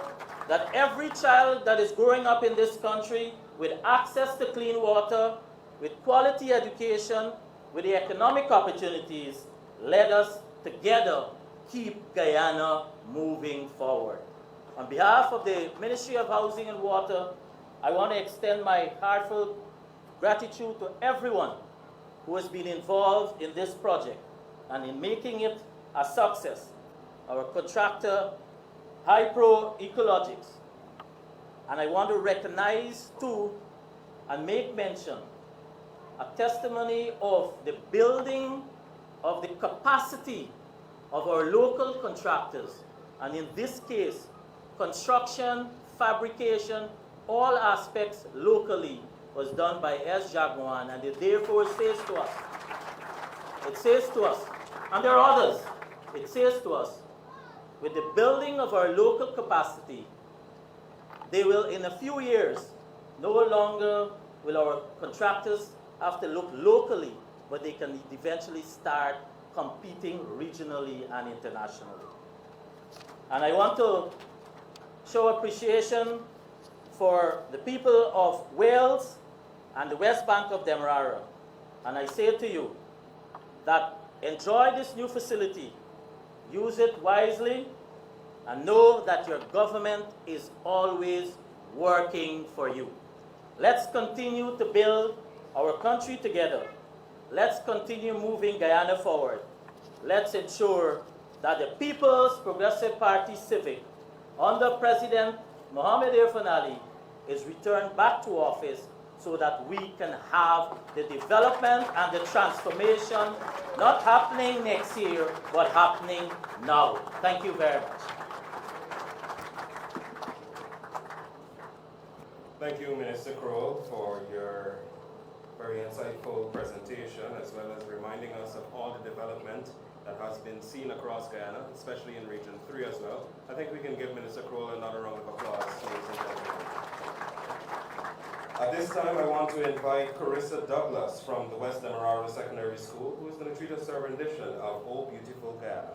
that every child that is growing up in this country with access to clean water, with quality education, with the economic opportunities, let us together keep Guyana moving forward. On behalf of the Ministry of Housing and Water, I want to extend my heartfelt gratitude to everyone who has been involved in this project and in making it a success. Our contractor, Hypro Ecologics. And I want to recognize too and make mention a testimony of the building of the capacity of our local contractors. And in this case, construction, fabrication, all aspects locally was done by S. Jagwan, and it therefore says to us, and there are others, it says to us, with the building of our local capacity, they will in a few years, no longer will our contractors have to look locally, but they can eventually start competing regionally and internationally. And I want to show appreciation for the people of Wales and the West Bank of Demerara. And I say to you that enjoy this new facility, use it wisely, and know that your government is always working for you. Let's continue to build our country together. Let's continue moving Guyana forward. Let's ensure that the People's Progressive Party Civic, under President Mohamed Irfaan Ali, is returned back to office so that we can have the development and the transformation not happening next year, but happening now. Thank you very much. Thank you, Minister Kroll, for your very insightful presentation, as well as reminding us of all the development that has been seen across Guyana, especially in Region 3 as well. I think we can give Minister Kroll another round of applause, ladies and gentlemen. At this time, I want to invite Carissa Douglas from the West Demerara Secondary School, who is going to treat us to a rendition of Oh Beautiful Guyana.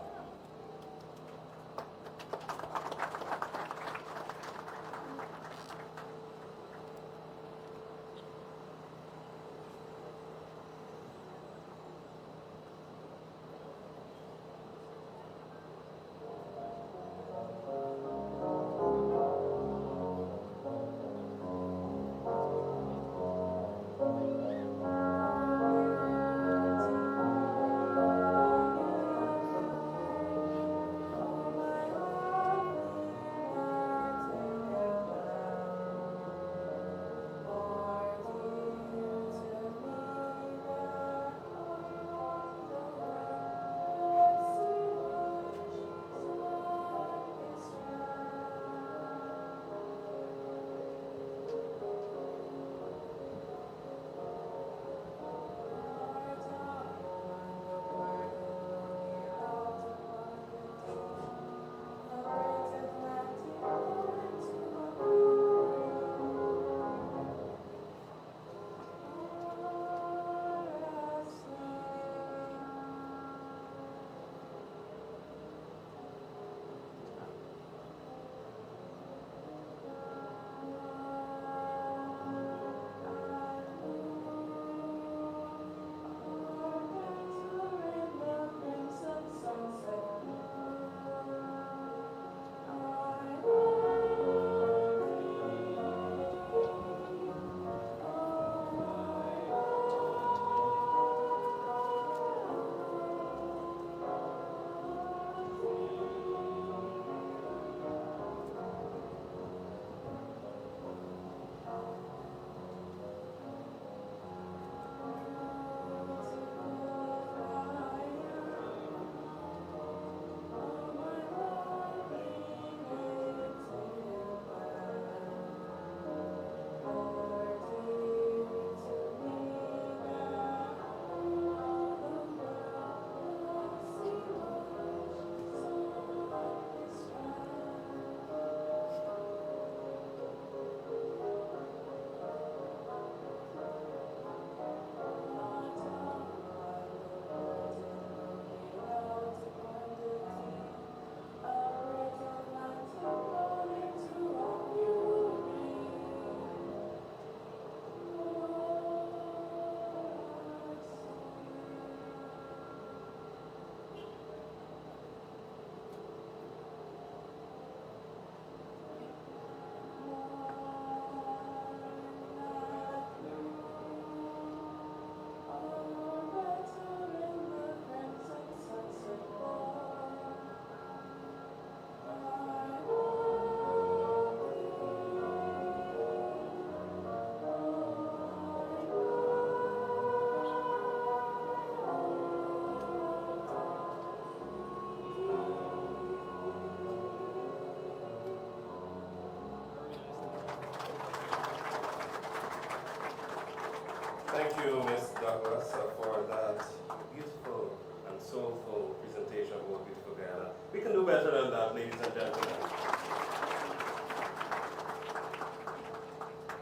that beautiful and soulful presentation of More Beautiful Guyana. We can do better than that, ladies and gentlemen.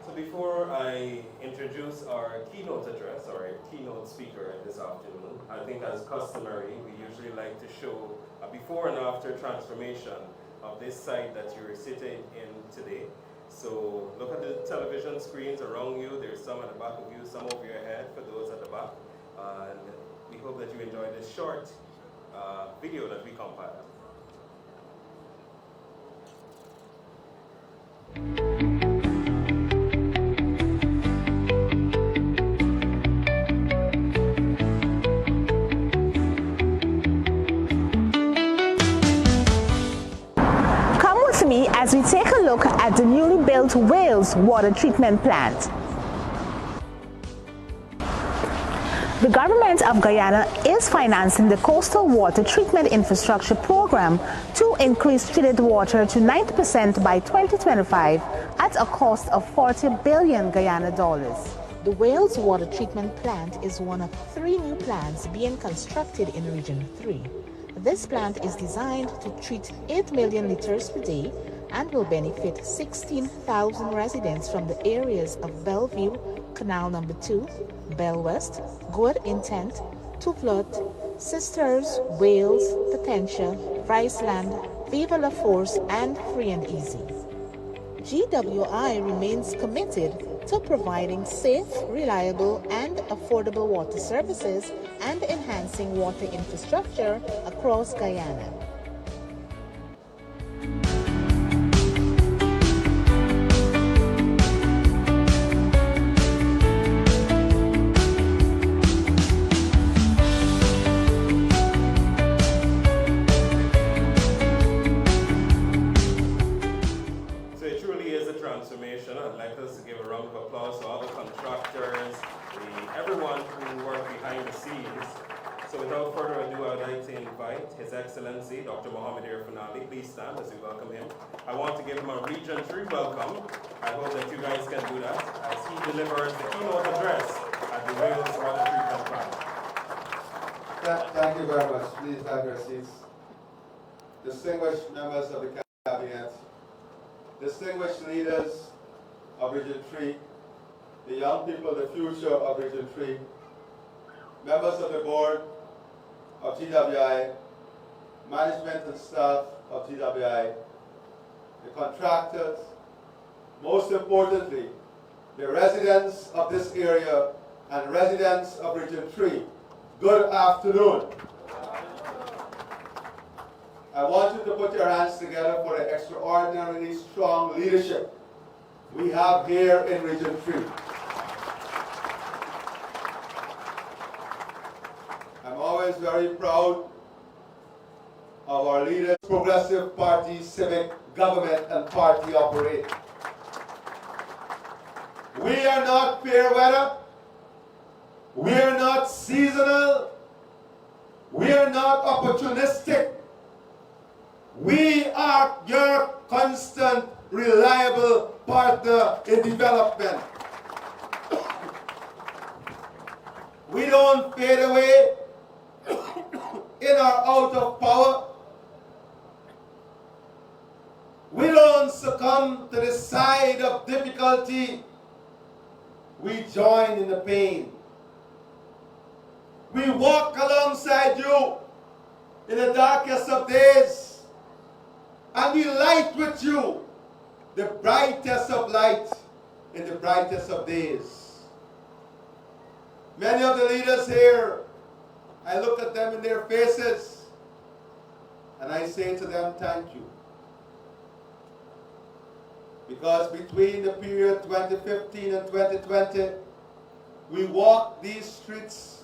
So before I introduce our keynote address, or our keynote speaker this afternoon, I think as customary, we usually like to show a before and after transformation of this site that you're sitting in today. So look at the television screens around you. There's some at the back of you, some over your head for those at the back. And we hope that you enjoy this short video that we compiled. As we take a look at the newly built Wales water treatment plant. The government of Guyana is financing the Coastal Water Treatment Infrastructure Program to increase treated water to 90% by 2025 at a cost of 40 billion Guyana dollars. The Wales Water Treatment Plant is one of 3 new plants being constructed in Region 3. This plant is designed to treat 8 million liters per day and will benefit 16,000 residents from the areas of Bellevue, Canal No. 2, Bell West, Good Intent, Tuplote, Sisters, Wales, Potentia, Riceland, Viva La Force, and Free and Easy. GWI remains committed to providing safe, reliable, and affordable water services and enhancing water infrastructure across Guyana. I'd like us to give a round of applause to all the contractors, everyone who worked behind the scenes. So without further ado, I'd like to invite His Excellency, Dr. Mohamed Irfaan Ali. Please stand as we welcome him. I want to give him a Region 3 welcome. I hope that you guys can do that as he delivers the keynote address at the Wales Water Treatment Plant. Thank you very much. Please have your seats. Distinguished members of the Cabinet, distinguished leaders of Region 3, the young people, the future of Region 3, members of the board of TWI, management and staff of TWI, the contractors, most importantly, the residents of this area and residents of Region 3, good afternoon. I want you to put your hands together for the extraordinarily strong leadership we have here in Region 3. I'm always very proud of our leaders, Progressive Party, civic, government, and party operate. We are not fair weather. We are not seasonal. We are not opportunistic. We are your constant, reliable partner in development. We don't fade away in or out of power. We don't succumb to the side of difficulty. We join in the pain. We walk alongside you in the darkest of days. And we light with you the brightest of light in the brightest of days. Many of the leaders here, I look at them in their faces and I say to them, thank you. Because between the period 2015 and 2020, we walked these streets,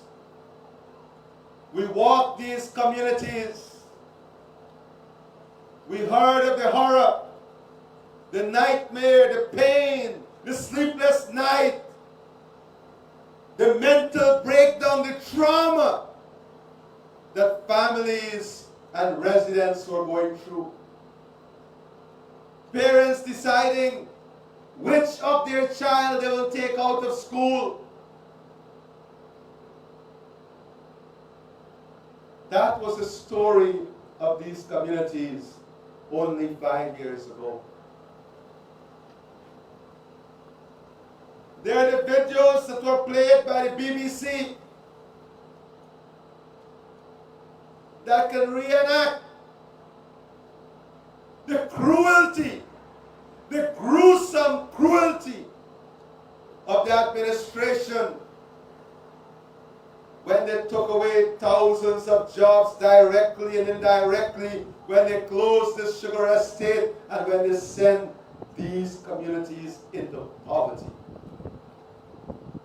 we walked these communities. We heard of the horror, the nightmare, the pain, the sleepless night, the mental breakdown, the trauma that families and residents were going through. Parents deciding which of their child they will take out of school. That was the story of these communities only 5 years ago. There are the videos that were played by the BBC that can reenact the cruelty, the gruesome cruelty of the administration when they took away thousands of jobs directly and indirectly, when they closed the sugar estate, and when they sent these communities into poverty.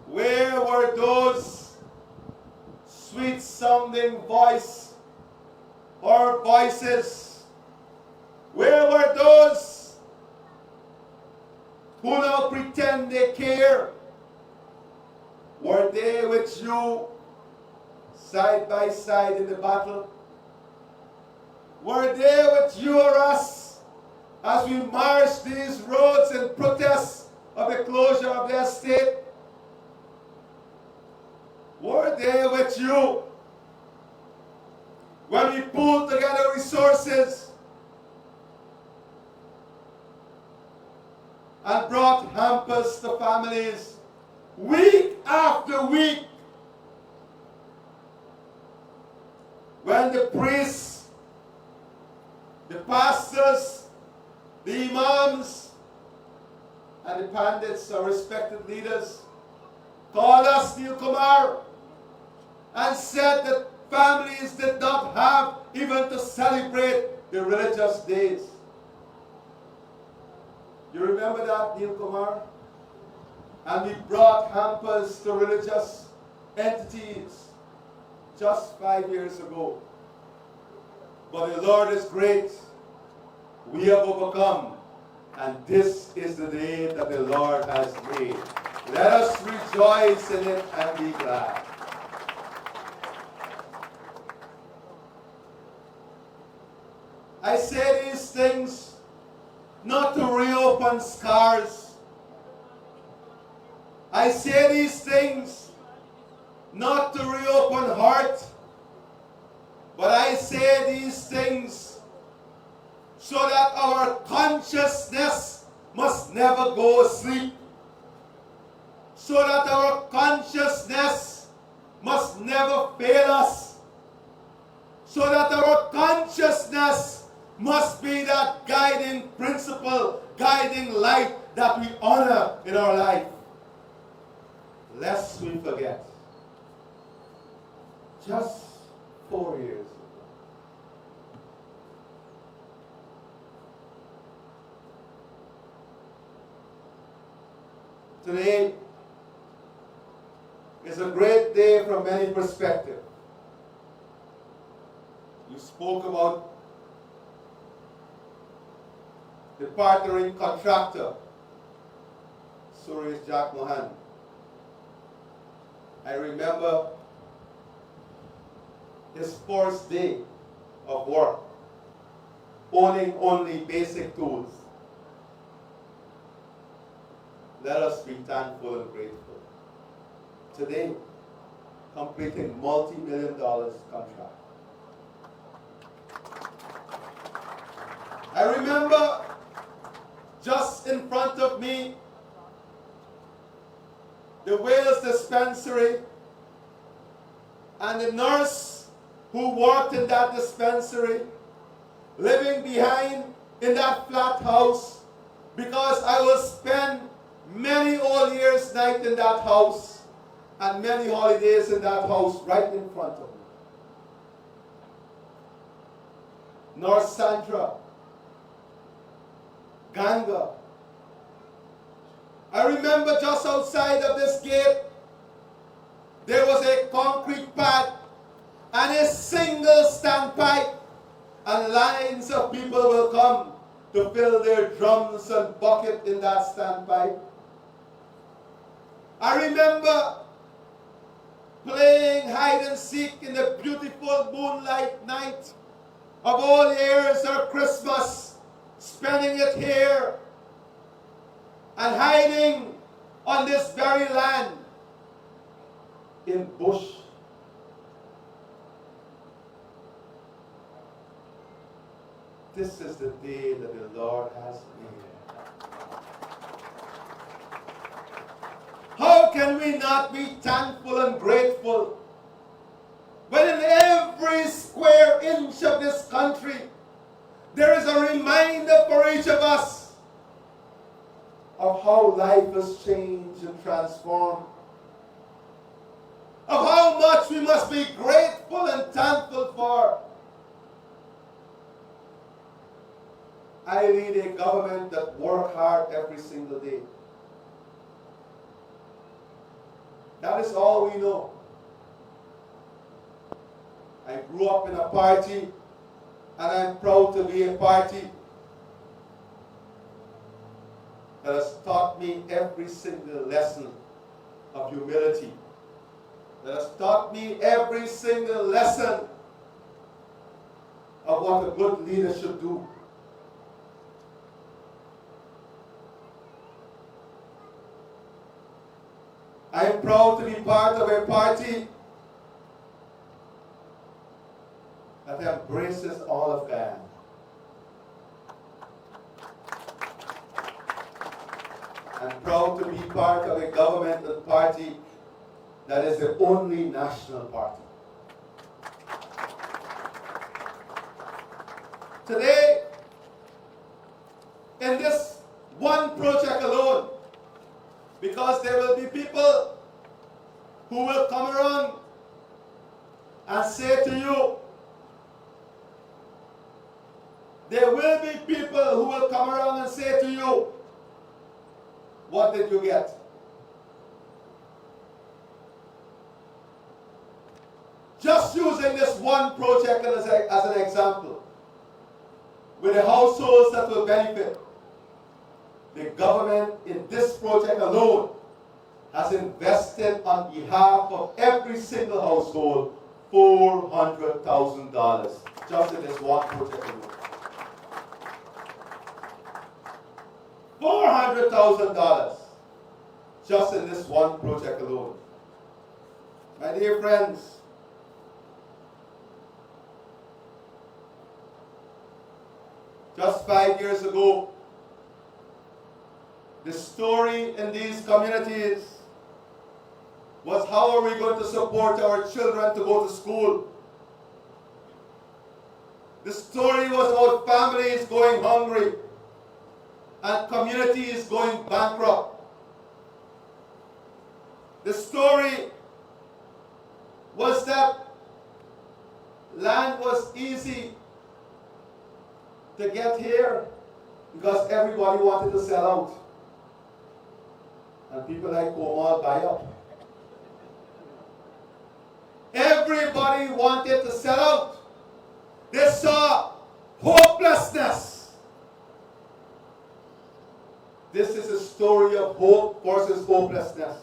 Where were those sweet-sounding voices? Where were those who now pretend they care? Were they with you side by side in the battle? Were they with you or us as we marched these roads in protest of the closure of the estate? Were they with you when we pulled together resources and brought hampers to families week after week? When the priests, the pastors, the imams, and the pandits, our respected leaders, called us Neil Kumar and said that families did not have even to celebrate the religious days. You remember that, Neil Kumar? And we brought hampers to religious entities just 5 years ago. But the Lord is great. We have overcome. And this is the day that the Lord has made. Let us rejoice in it and be glad. I say these things not to reopen scars. I say these things not to reopen heart, but I say these things so that our consciousness must never go asleep, so that our consciousness must never fail us, so that our consciousness must be that guiding principle, guiding light that we honor in our life. Lest we forget, just 4 years ago, today is a great day from many perspectives. You spoke about the partnering contractor, Suresh Jack Mohan. I remember his first day of work, owning only basic tools. Let us be thankful and grateful. Today, completing multi-million-dollar contract. I remember just in front of me, the Wales dispensary, and the nurse who worked in that dispensary, living behind in that flat house, because I will spend many all years night in that house and many holidays in that house right in front of me. Nurse Sandra, Ganga. I remember just outside of this gate, there was a concrete pad and a single standpipe, and lines of people will come to fill their drums and bucket in that standpipe. I remember playing hide and seek in the beautiful moonlight night of all years or Christmas, spending it here and hiding on this very land in bush. this is the day that the Lord has made. How can we not be thankful and grateful when in every square inch of this country there is a reminder for each of us of how life has changed and transformed, of how much we must be grateful and thankful for. I lead a government that works hard every single day. That is all we know. I grew up in a party, and I'm proud to be a party that has taught me every single lesson of humility, that has taught me every single lesson of what a good leader should do. I am proud to be part of a party that embraces all of Guyana. I'm proud to be part of a government and party that is the only national party. Today, in this one project alone, because there will be people who will come around and say to you, there will be people who will come around and say to you, what did you get? Just using this one project as an example, with the households that will benefit, the government in this project alone has invested on behalf of every single household $400,000 just in this one project alone. $400,000 just in this one project alone. My dear friends, just 5 years ago, the story in these communities was how are we going to support our children to go to school? The story was about families going hungry and communities going bankrupt. The story was that land was easy to get here because everybody wanted to sell out. And people like Komal buy up. Everybody wanted to sell out. They saw hopelessness. This is a story of hope versus hopelessness.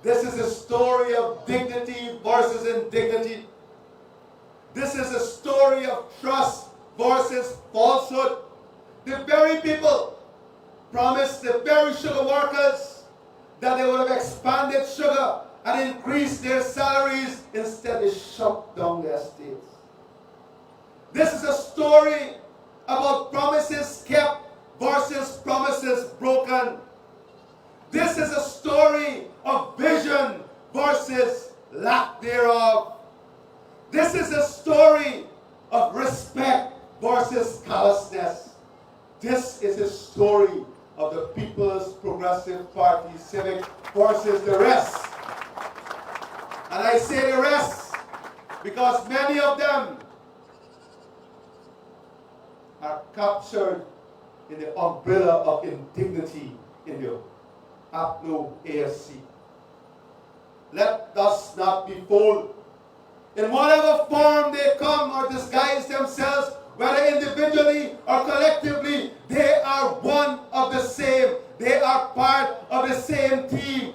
This is a story of dignity versus indignity. This is a story of trust versus falsehood. The very people promised the very sugar workers that they would have expanded sugar and increased their salaries. Instead, they shut down their estates. This is a story about promises kept versus promises broken. This is a story of vision versus lack thereof. This is a story of respect versus callousness. This is a story of the People's Progressive Party Civic versus the rest. And I say the rest because many of them are captured in the umbrella of indignity in the APNU AFC. Let us not be fooled. In whatever form they come or disguise themselves, whether individually or collectively, they are one of the same. They are part of the same team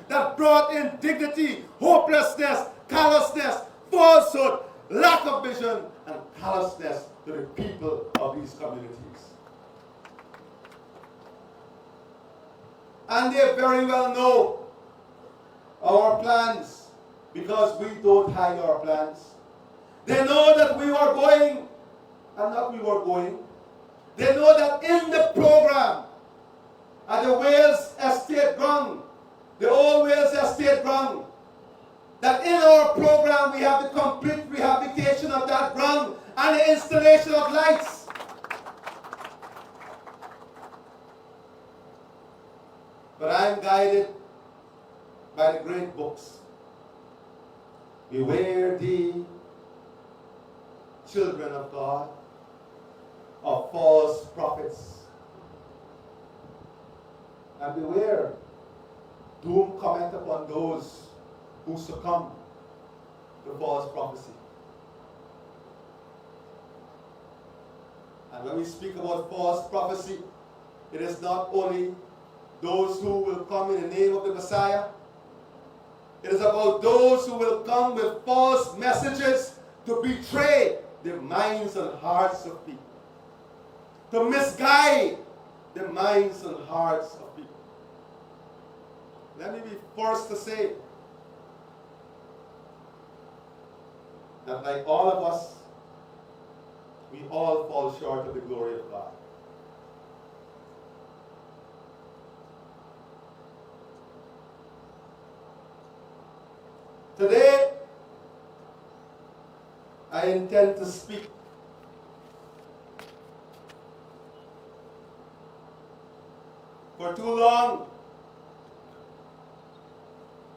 that brought indignity, hopelessness, callousness, falsehood, lack of vision, and callousness to the people of these communities. And they very well know our plans because we don't hide our plans. They know that we are going and not we were going. They know that in the program at the Wales Estate Ground, the old Wales Estate Ground, that in our program we have the complete rehabilitation of that ground and the installation of lights. But I'm guided by the great books. Beware thee, children of God, of false prophets. And beware, doom cometh upon those who succumb to false prophecy. And when we speak about false prophecy, it is not only those who will come in the name of the Messiah. It is about those who will come with false messages to betray the minds and hearts of people, to misguide the minds and hearts of people. Let me be first to say that like all of us, we all fall short of the glory of God. Today, I intend to speak for too long.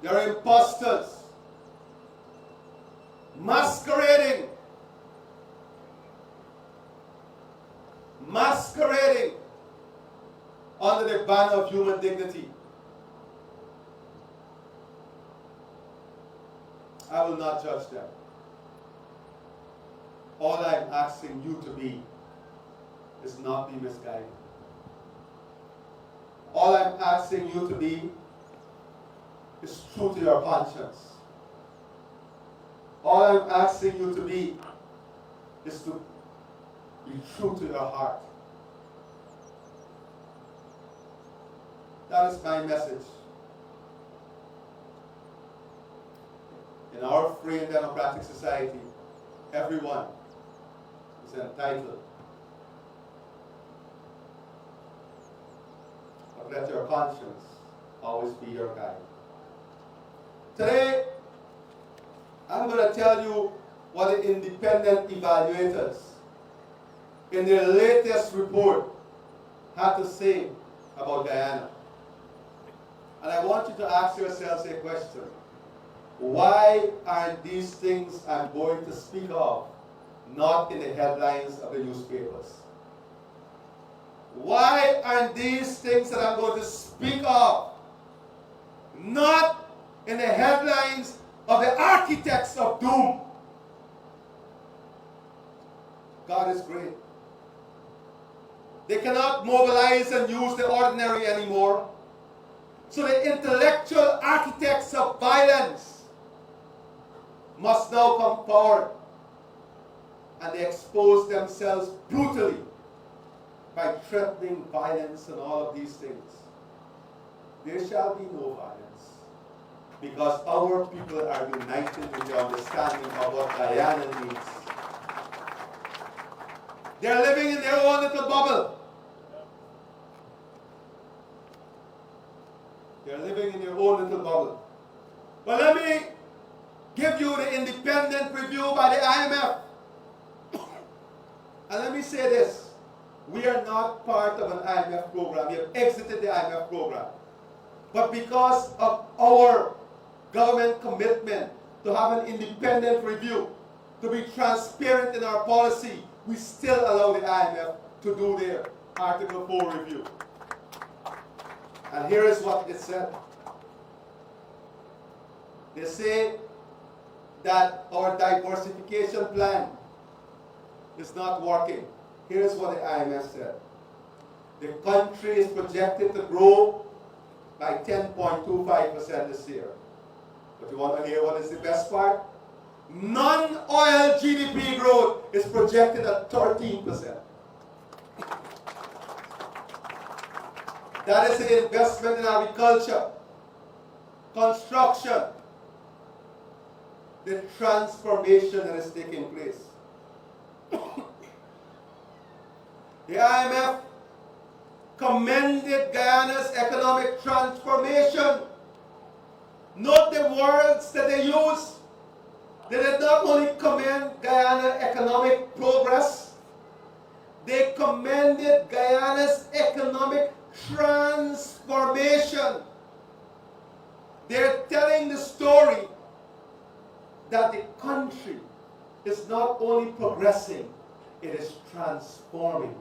There are imposters masquerading under the banner of human dignity. I will not judge them. All I'm asking you to be is not be misguided. All I'm asking you to be is true to your conscience. All I'm asking you to be is to be true to your heart. That is my message. In our free and democratic society, everyone is entitled. But let your conscience always be your guide. Today, I'm going to tell you what the independent evaluators in their latest report had to say about Guyana. And I want you to ask yourselves a question. Why aren't these things I'm going to speak of not in the headlines of the newspapers? Why aren't these things that I'm going to speak of not in the headlines of the architects of doom? God is great. They cannot mobilize and use the ordinary anymore. So the intellectual architects of violence must now come forward, and they expose themselves brutally by threatening violence and all of these things. There shall be no violence, because our people are united in the understanding of what Guyana needs. They're living in their own little bubble. They're living in their own little bubble. But let me give you the independent review by the IMF. And let me say this. We are not part of an IMF program. We have exited the IMF program. But because of our government commitment to have an independent review, to be transparent in our policy, we still allow the IMF to do their Article 4 review. And here is what it said. They say that our diversification plan is not working. Here is what the IMF said. The country is projected to grow by 10.25% this year. But you want to hear what is the best part? Non-oil GDP growth is projected at 13%. That is the investment in agriculture, construction, the transformation that is taking place. IMF commended Guyana's economic transformation. Note the words that they use. They did not only commend Guyana's economic progress, they commended Guyana's economic transformation. They're telling the story that the country is not only progressing, it is transforming.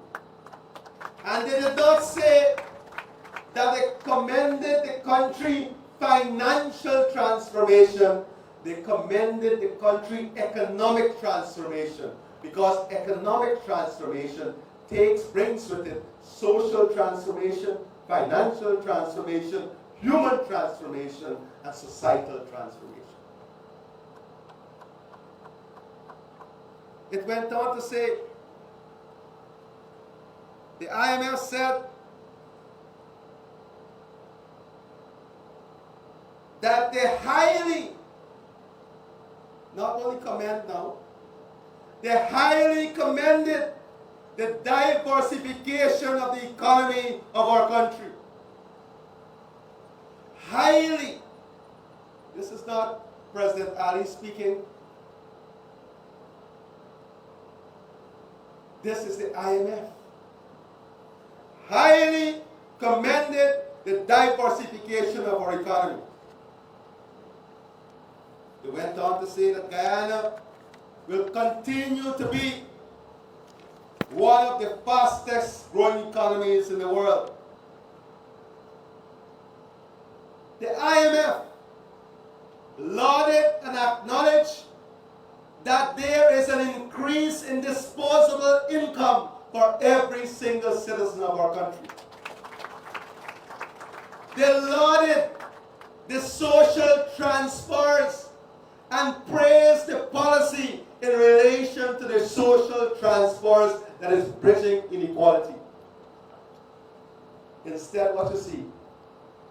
And they did not say that they commended the country financial transformation, they commended the country economic transformation, because economic transformation brings with it social transformation, financial transformation, human transformation, and societal transformation. It went on to say, the IMF said that they highly, not only commend now, they highly commended the diversification of the economy of our country. Highly. This is not President Ali speaking. This is the IMF. Highly commended the diversification of our economy. They went on to say that Guyana will continue to be one of the fastest growing economies in the world. The IMF lauded and acknowledged that there is an increase in disposable income for every single citizen of our country. They lauded the social transfers and praised the policy in relation to the social transfers that is bridging inequality. Instead, what you see,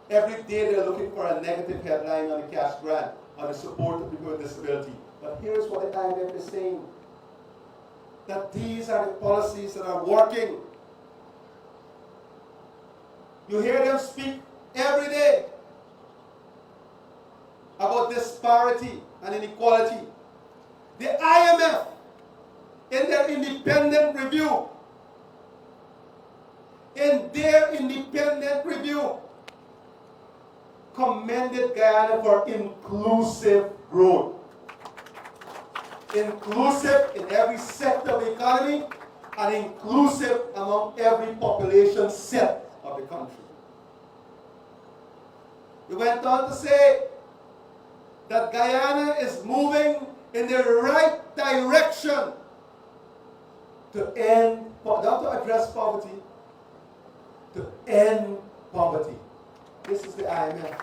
every day they're looking for a negative headline on the cash grant, on the support of people with disability. But here's what the IMF is saying, that these are the policies that are working. You hear them speak every day about disparity and inequality. The IMF, in their independent review, commended Guyana for inclusive growth. Inclusive in every sector of the economy and inclusive among every population set of the country. We went on to say that Guyana is moving in the right direction to end, not to address poverty, to end poverty. This is the IMF.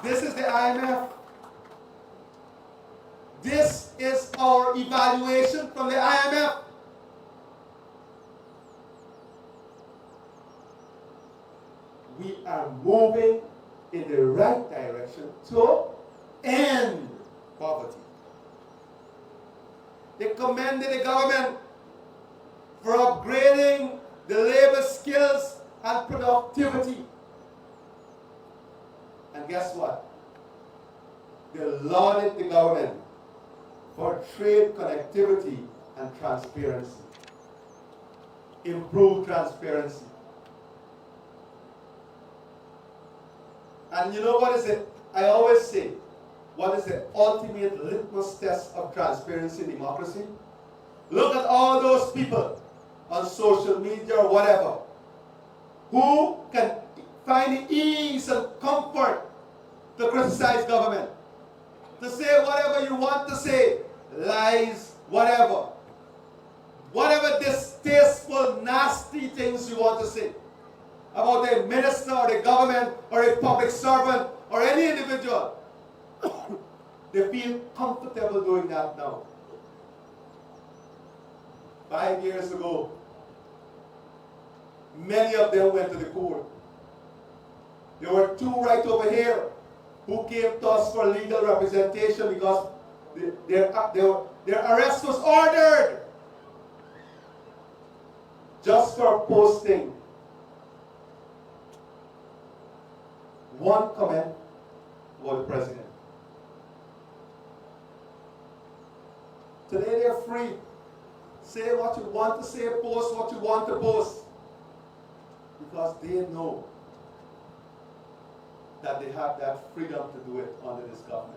This is the IMF. This is our evaluation from the IMF. We are moving in the right direction to end poverty. They commended the government for upgrading the labor skills and productivity. And guess what? They lauded the government for trade connectivity and transparency. Improved transparency. And you know what is it? I always say, what is the ultimate litmus test of transparency and democracy? Look at all those people on social media or whatever who can find the ease and comfort to criticize government, to say whatever you want to say, lies, whatever distasteful, nasty things you want to say about a minister or the government or a public servant or any individual. They feel comfortable doing that now. 5 years ago, many of them went to the court. There were two right over here who came to us for legal representation because their arrest was ordered. just for posting one comment about the president. Today they're free. Say what you want to say, post what you want to post. Because they know that they have that freedom to do it under this government.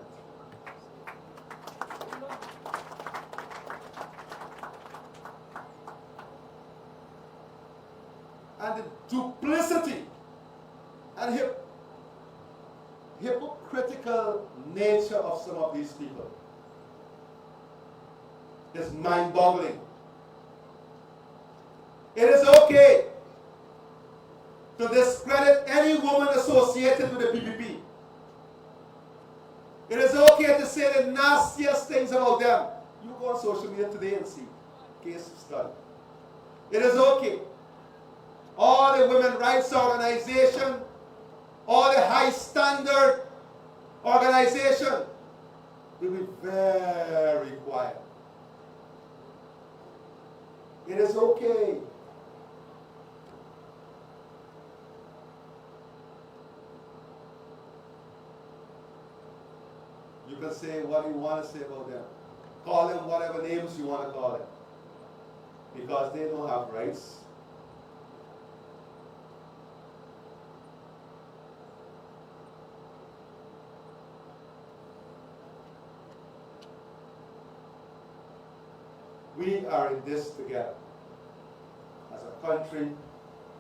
And the duplicity and hypocritical nature of some of these people is mind-boggling. It is okay to discredit any woman associated with the PPP. It is okay to say the nastiest things about them. You go on social media today and see. Case study. It is okay. All the women rights organization, all the high standard organization will be very quiet. It is okay. You can say what you want to say about them. Call them whatever names you want to call them. Because they don't have rights. We are in this together as a country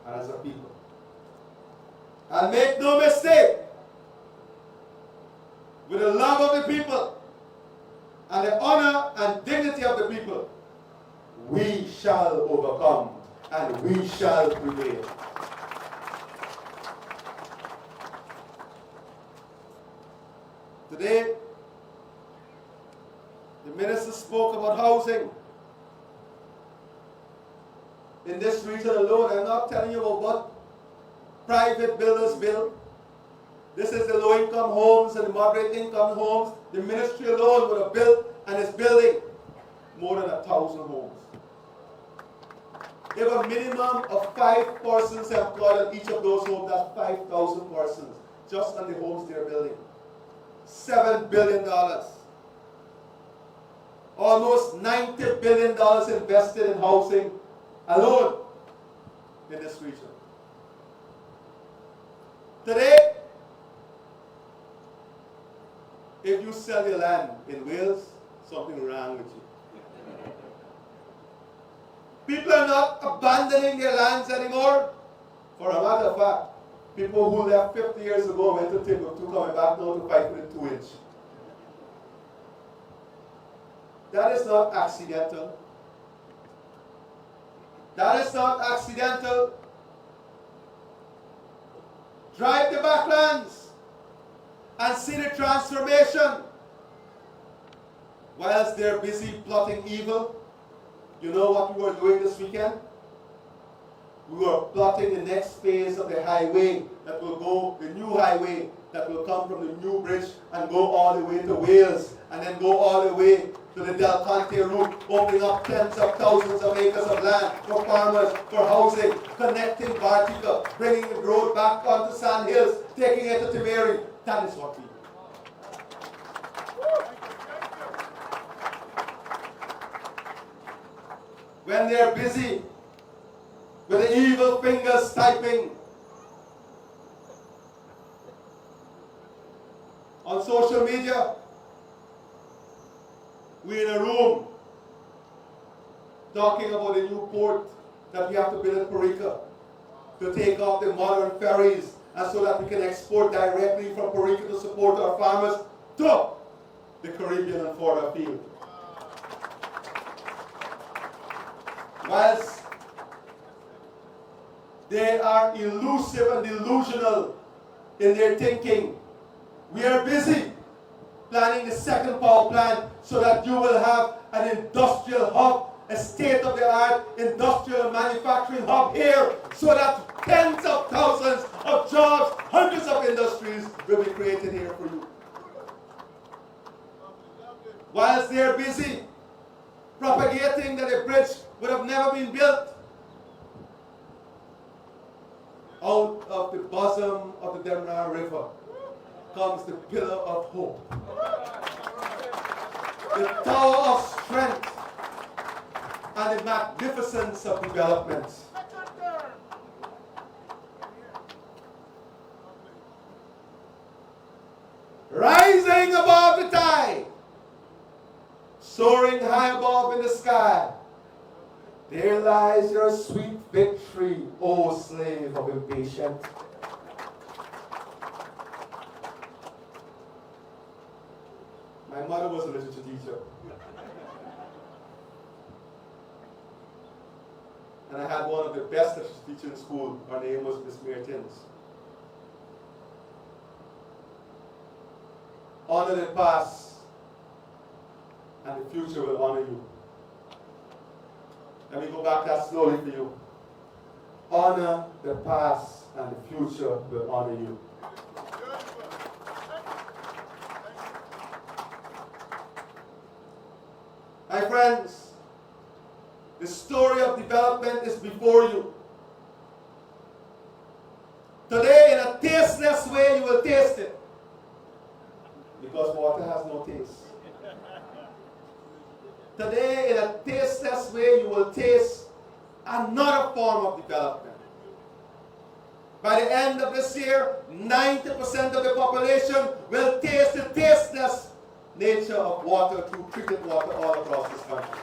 and as a people. And make no mistake, with the love of the people and the honor and dignity of the people, we shall overcome and we shall prevail. Today, the minister spoke about housing. In this region alone, I'm not telling you about what private builders build. This is the low-income homes and the moderate-income homes. The ministry alone would have built and is building more than 1,000 homes. If a minimum of 5 persons employed on each of those homes, that's 5,000 persons just on the homes they're building. $7 billion. Almost $90 billion invested in housing alone in this region. Today, if you sell your land in Wales, something wrong with you. People are not abandoning their lands anymore. For a matter of fact, people who left 50 years ago went to Timbuktu, coming back now to fight with a 2-inch. That is not accidental. That is not accidental. Drive the backlands and see the transformation. Whilst they're busy plotting evil, you know what we were doing this weekend? We were plotting the next phase of the highway that will go, the new highway that will come from the new bridge and go all the way to Wales and then go all the way to the Del Conte route, opening up tens of thousands of acres of land for farmers, for housing, connecting Bartica, bringing the road back onto Sand Hills, taking it to Timeri. That is what we do. When they're busy with the evil fingers typing on social media, we're in a room talking about a new port that we have to build at Parika to take off the modern ferries and so that we can export directly from Parika to support our farmers to the Caribbean and further afield. Whilst they are elusive and delusional in their thinking, we are busy planning the second power plant so that you will have an industrial hub, a state-of-the-art industrial manufacturing hub here, so that tens of thousands of jobs, hundreds of industries will be created here for you. Whilst they are busy propagating that a bridge would have never been built, bosom of the Demerara River comes the pillar of hope, the tower of strength, and the magnificence of development. Rising above the tide, soaring high above in the sky, there lies your sweet victory, O slave of impatience. My mother was a literature teacher. And I had one of the best literature teachers in school. Her name was Miss Mertens. Honor the past, and the future will honor you. Let me go back that slowly for you. Honor the past, and the future will honor you. My friends, the story of development is before you. Today, in a tasteless way, you will taste it. Because water has no taste. Today, in a tasteless way, you will taste another form of development. By the end of this year, 90% of the population will taste the tasteless nature of water through treated water all across this country.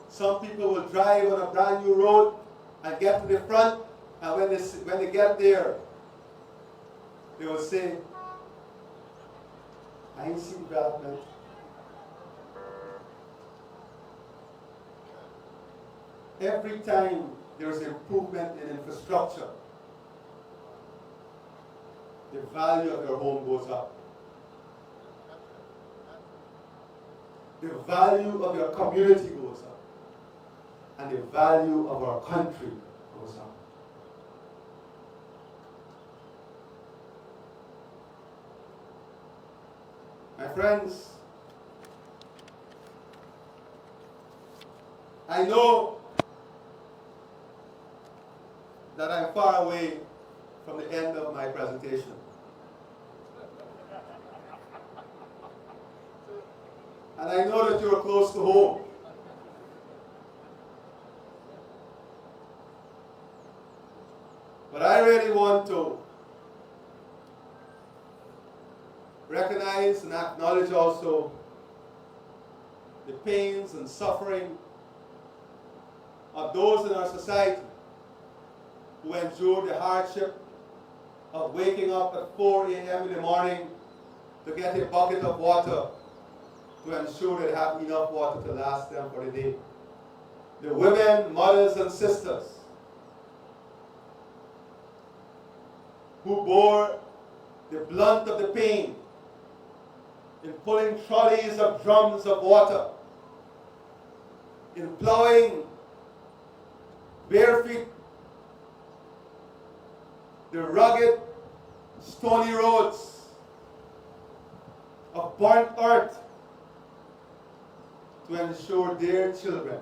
Some people will drive on a brand new road and get to the front, and when they get there, they will say, I ain't see development. Every time there is improvement in infrastructure, the value of your home goes up. The value of your community goes up. And the value of our country goes up. My friends, I know that I'm far away from the end of my presentation. And I know that you're close to home. But I really want to recognize and acknowledge also the pains and suffering of those in our society who endure the hardship of waking up at 4 a.m. in the morning to get a bucket of water to ensure they have enough water to last them for the day. The women, mothers, and sisters who bore the brunt of the pain in pulling trolleys of drums of water, in plowing bare feet the rugged, stony roads of burnt earth to ensure their children,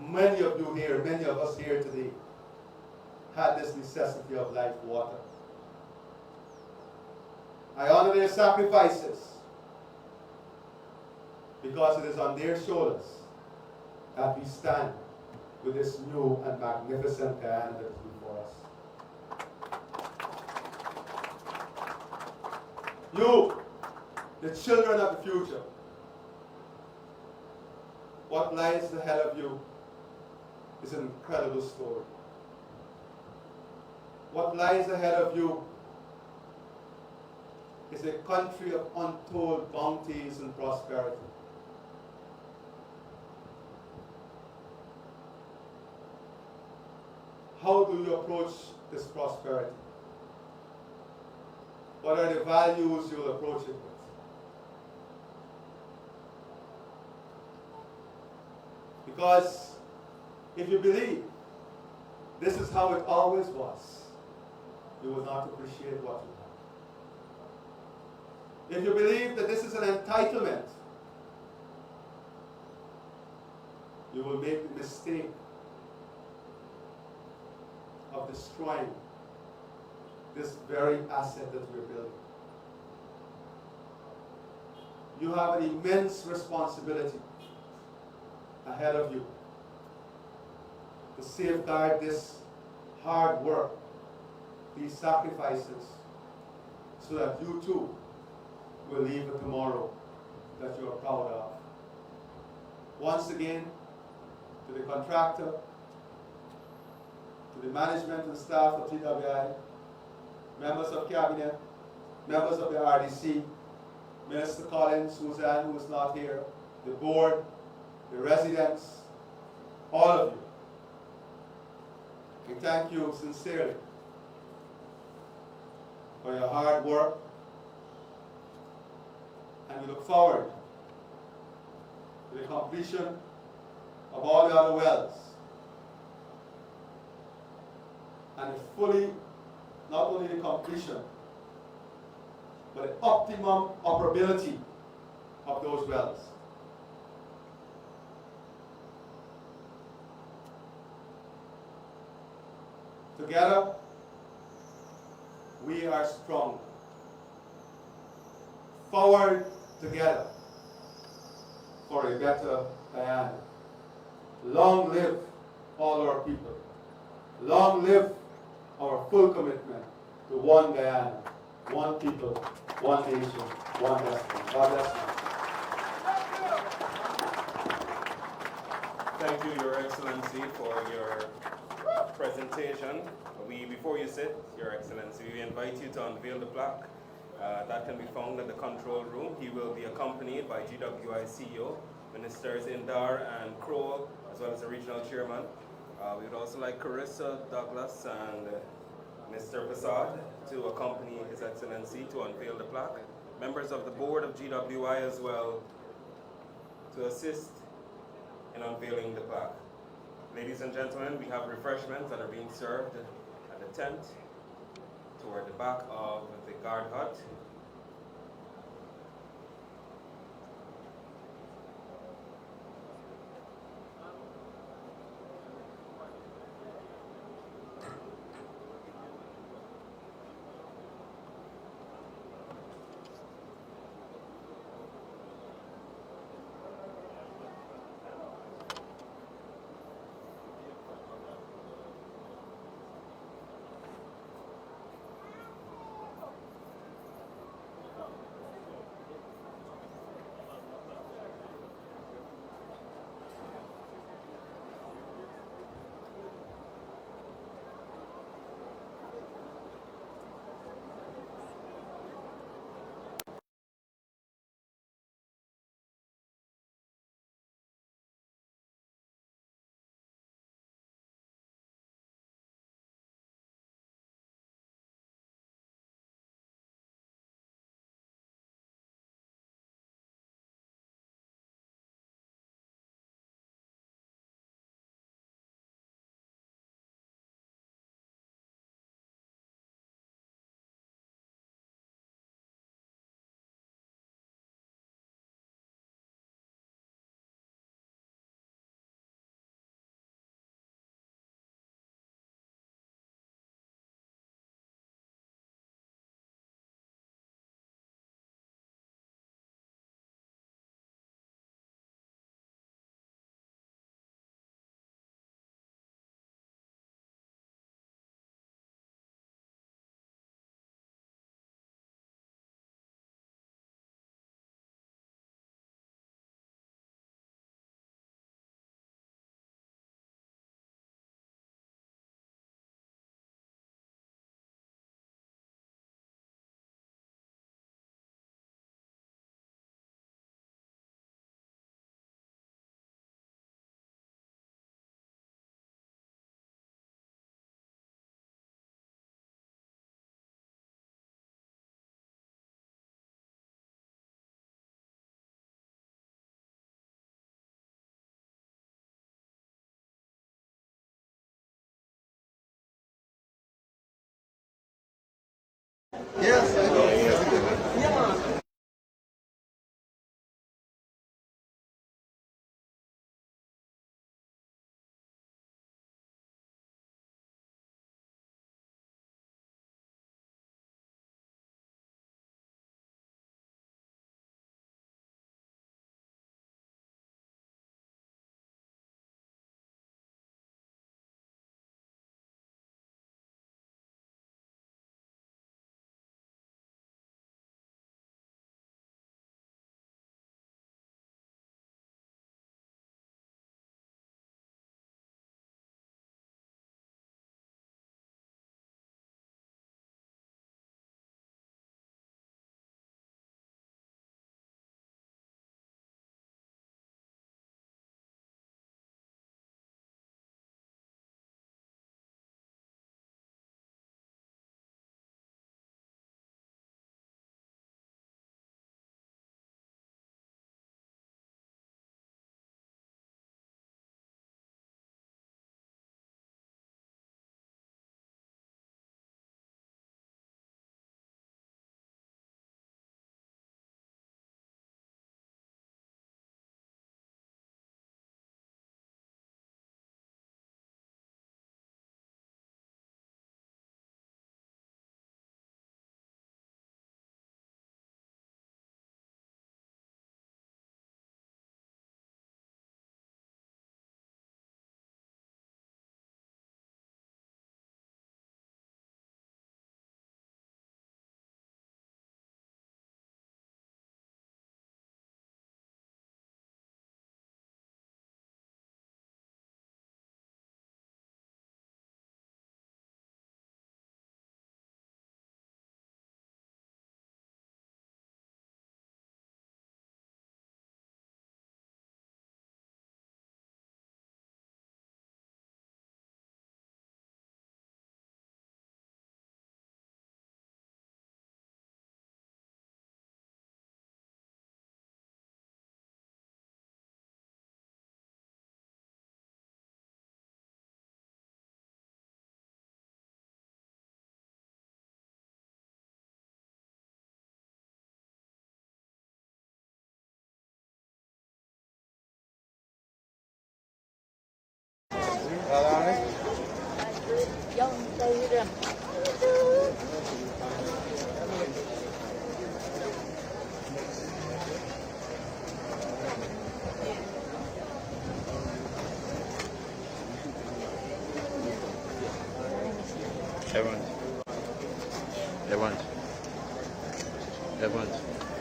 many of you here, many of us here today, had this necessity of life, water. I honor their sacrifices because it is on their shoulders that we stand with this new and magnificent Guyana that is before us. You, the children of the future, what lies ahead of you is an incredible story. What lies ahead of you is a country of untold bounties and prosperity. How do you approach this prosperity? What are the values you'll approach it with? Because if you believe this is how it always was, you will not appreciate what you have. If you believe that this is an entitlement, you will make the mistake of destroying this very asset that we're building. You have an immense responsibility ahead of you to safeguard this hard work, these sacrifices, so that you too will leave a tomorrow that you are proud of. Once again, to the contractor, to the management and staff of GWI, members of cabinet, members of the RDC, Minister Collins, Suzanne, who is not here, the board, the residents, all of you. We thank you sincerely for your hard work, and we look forward to the completion of all the other wells and not only the completion, but the optimum operability of those wells. Together, we are strong. Forward together for a better Guyana. Long live all our people. Long live our full commitment to one Guyana, one people, one nation, one destiny. God bless you. Thank you, Your Excellency, for your presentation. Before you sit, Your Excellency, we invite you to unveil the plaque. That can be found in the control room. He will be accompanied by GWI CEO, Ministers Indar and Crowell, as well as the regional chairman. We would also like Carissa Douglas and Mr. Prasad to accompany His Excellency to unveil the plaque. Members of the board of GWI as well to assist in unveiling the plaque. Ladies and gentlemen, we have refreshments that are being served at the tent toward the back of the guard hut.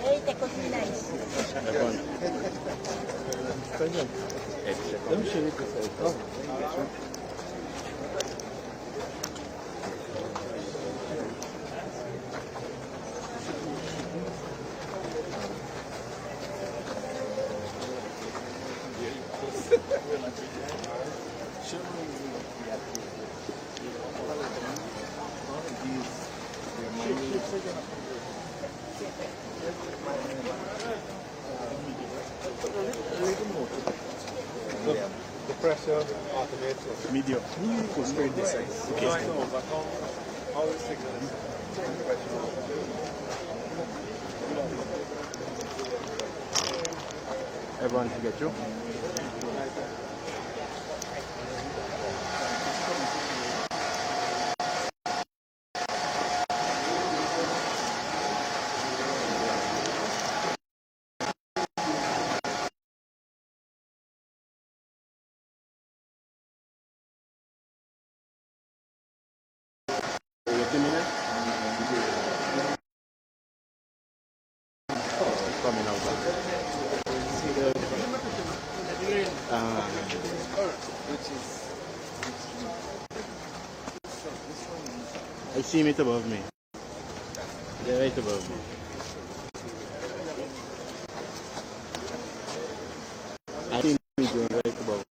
Hey, te cocináis. The pressure automates. Medium. Goes straight this side. Okay. I know, but how is it? Everyone to get you? Coming out. I see it above me. They're right above me. I see it right above.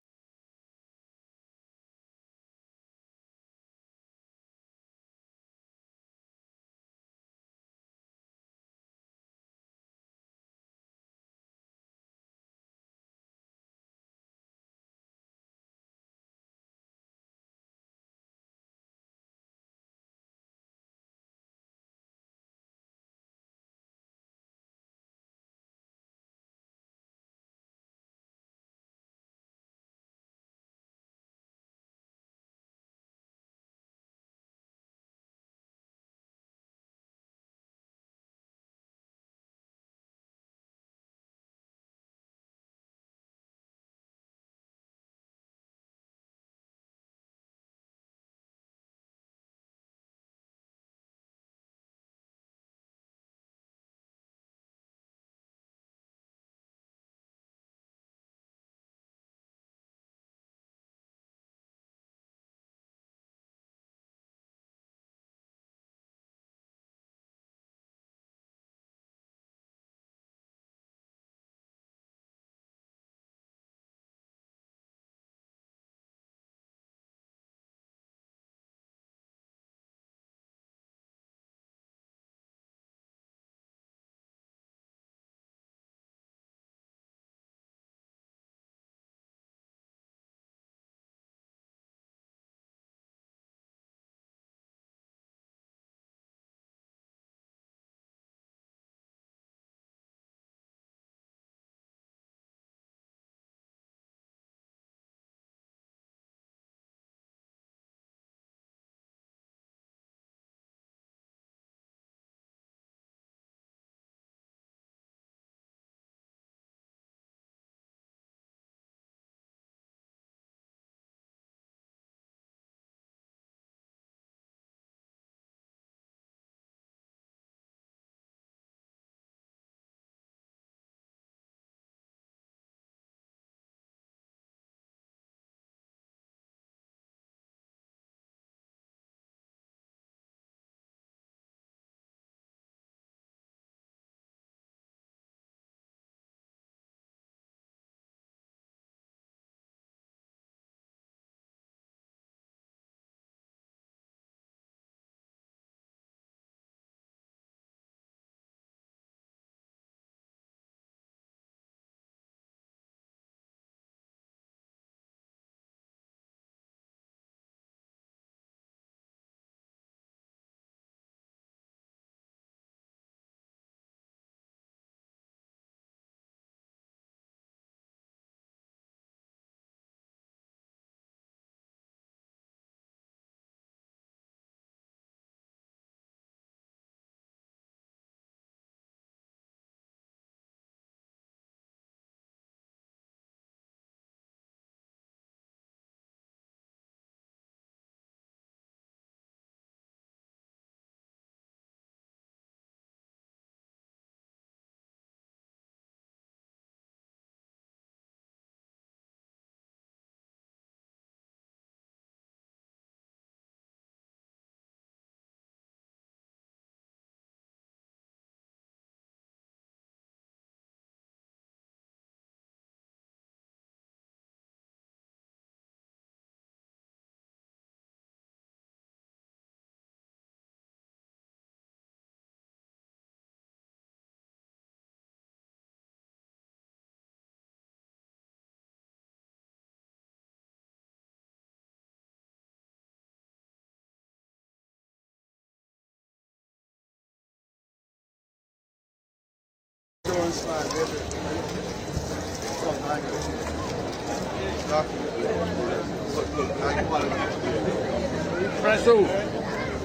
Presso.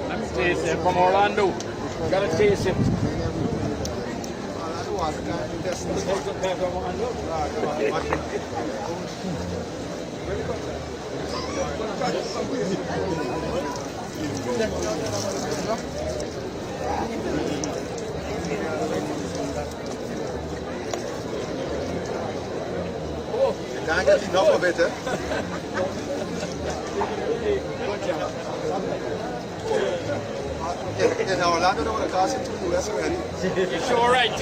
Let me taste it from Orlando. Gotta taste it. You can't get enough of it, eh? In Orlando, they would have cost you $2 already. You're sure right.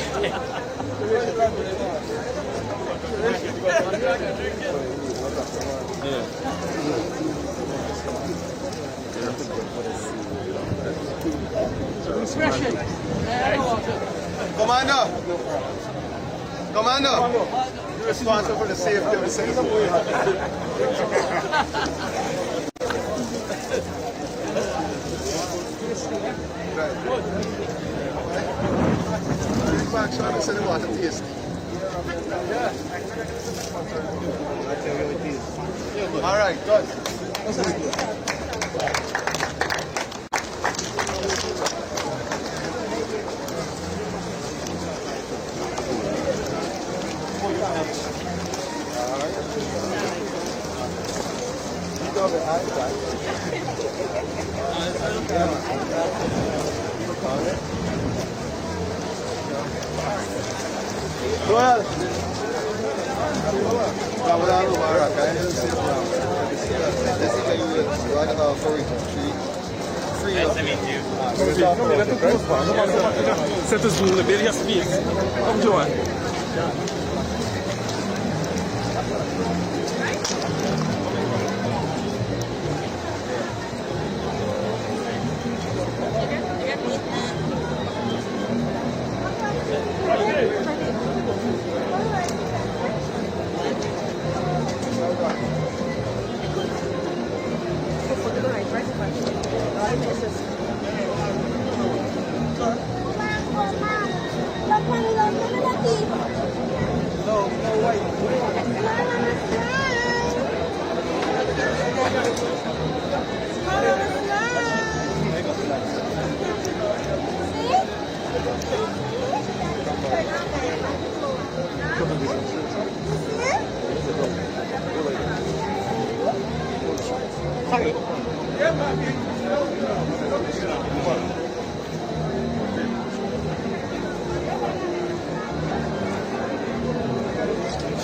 Commander, you're responsible for the safety of the citizens. Back shot and send the water taste. All right, good. Well, Ramadan Mubarak. I am safe now. This is how you right about for free. Nice to meet you. Set us in the various speeds. Come join.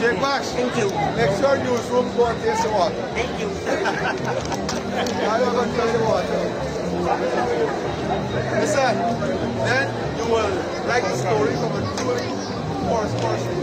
Shake Max. Thank you. Make sure you use room to taste the water. Thank you. Now you're going to taste the water. Listen, then you will write the story from a truly forest person.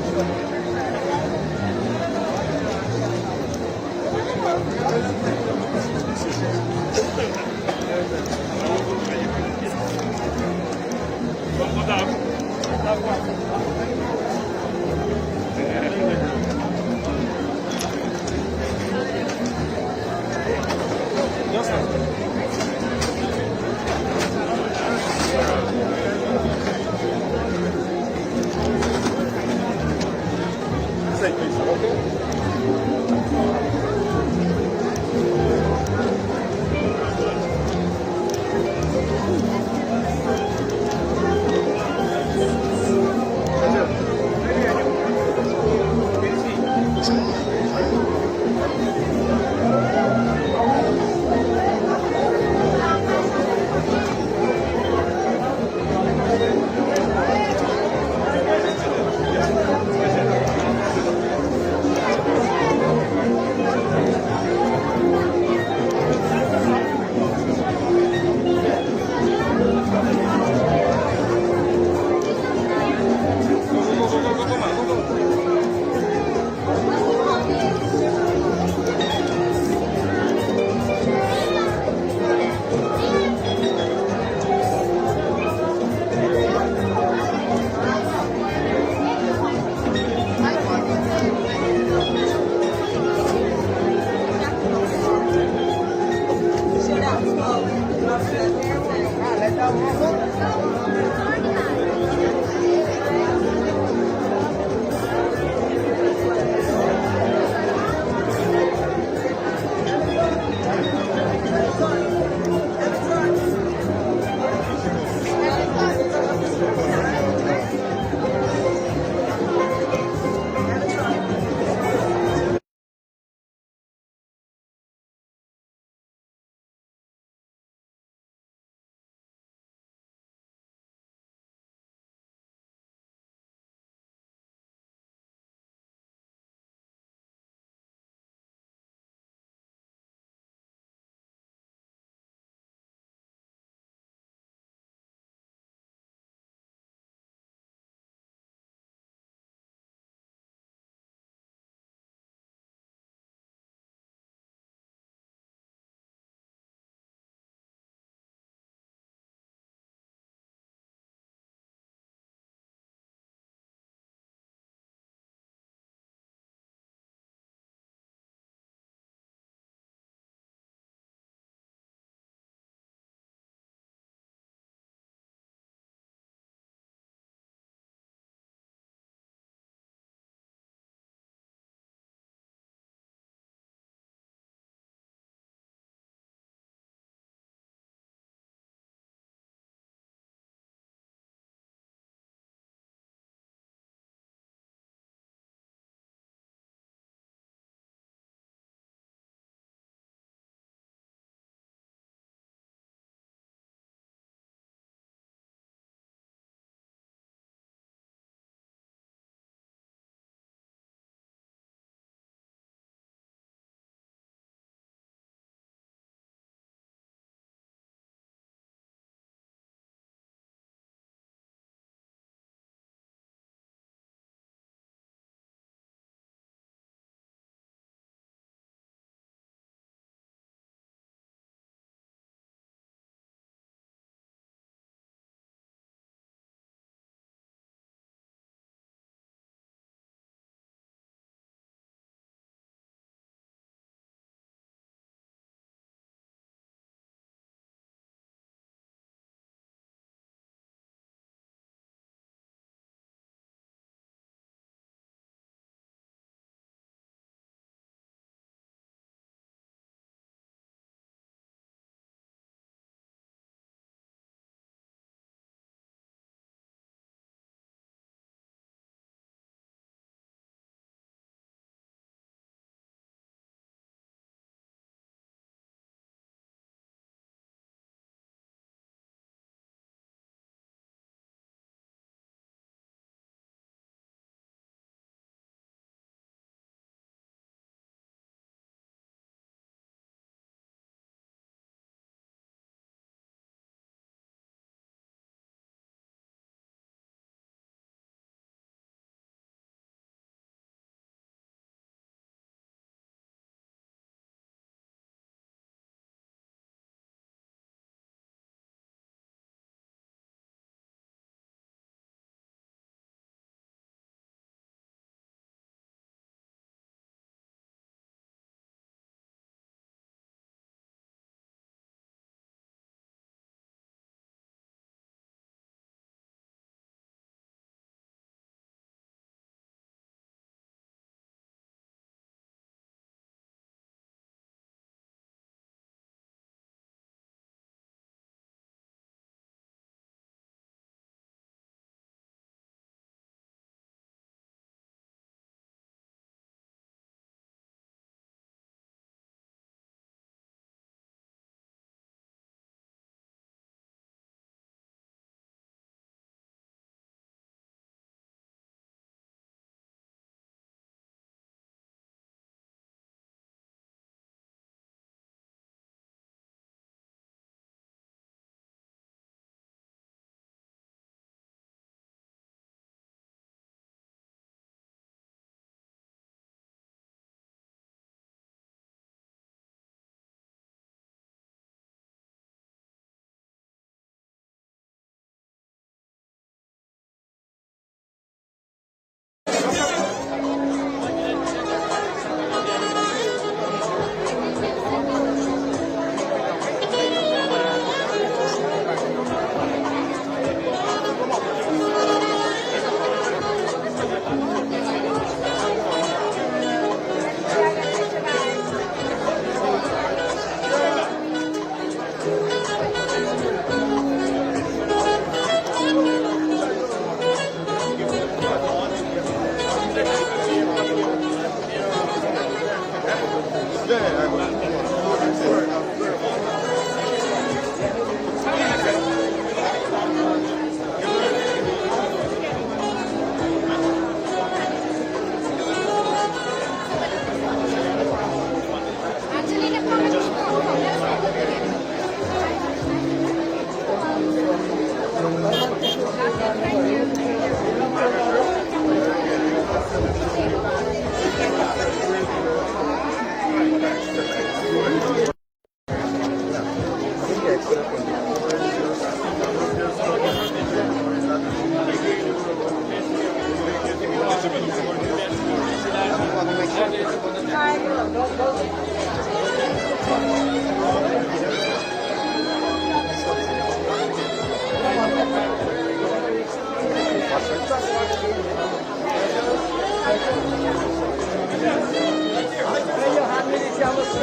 When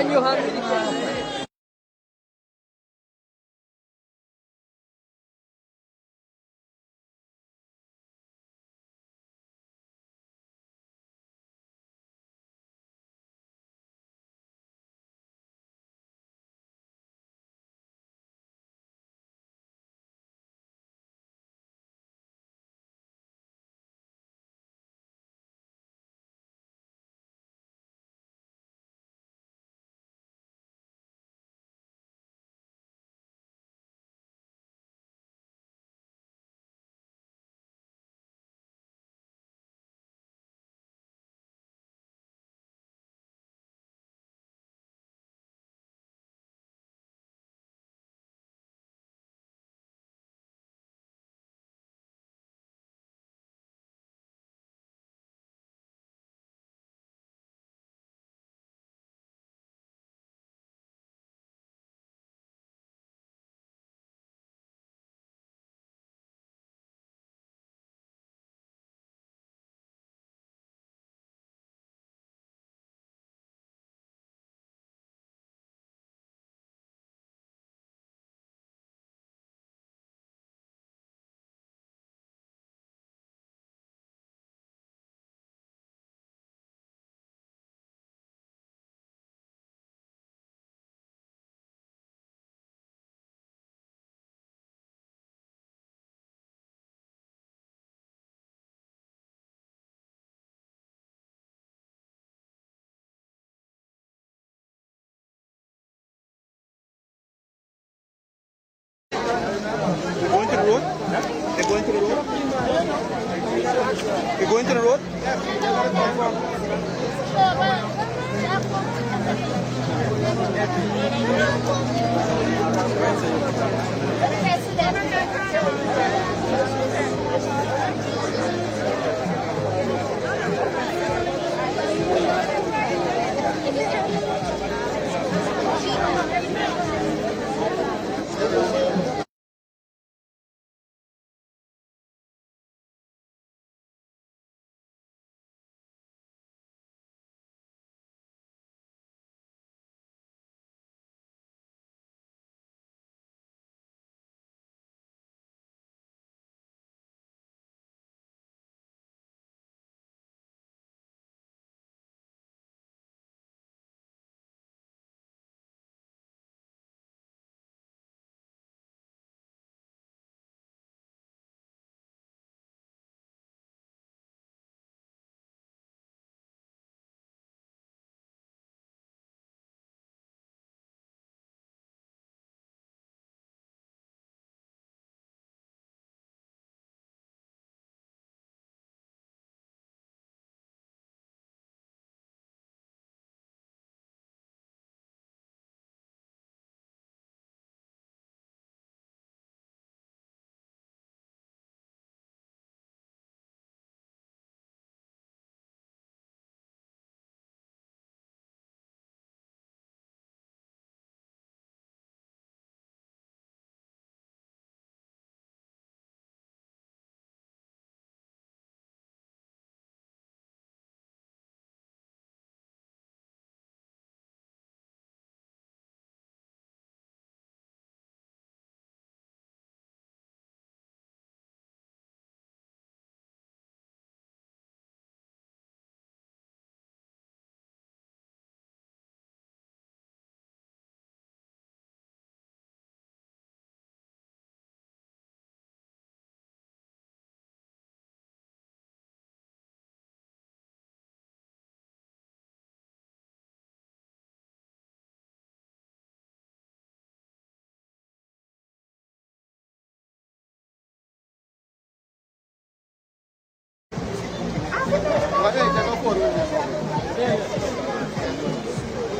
you have the Going to the road? They're going to the road? You're going to the road?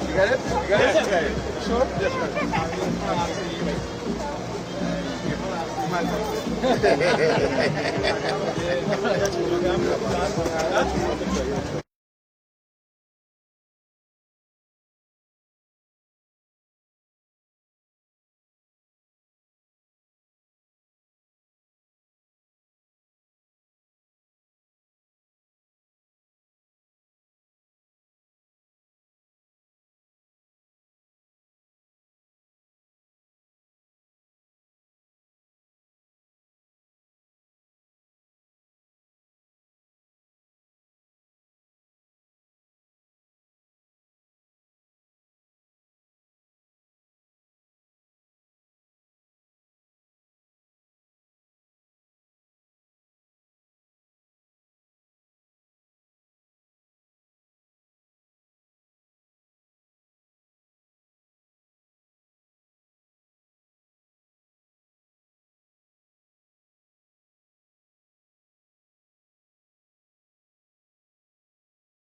You got it? You got it? Okay. Sure? Yes, sir.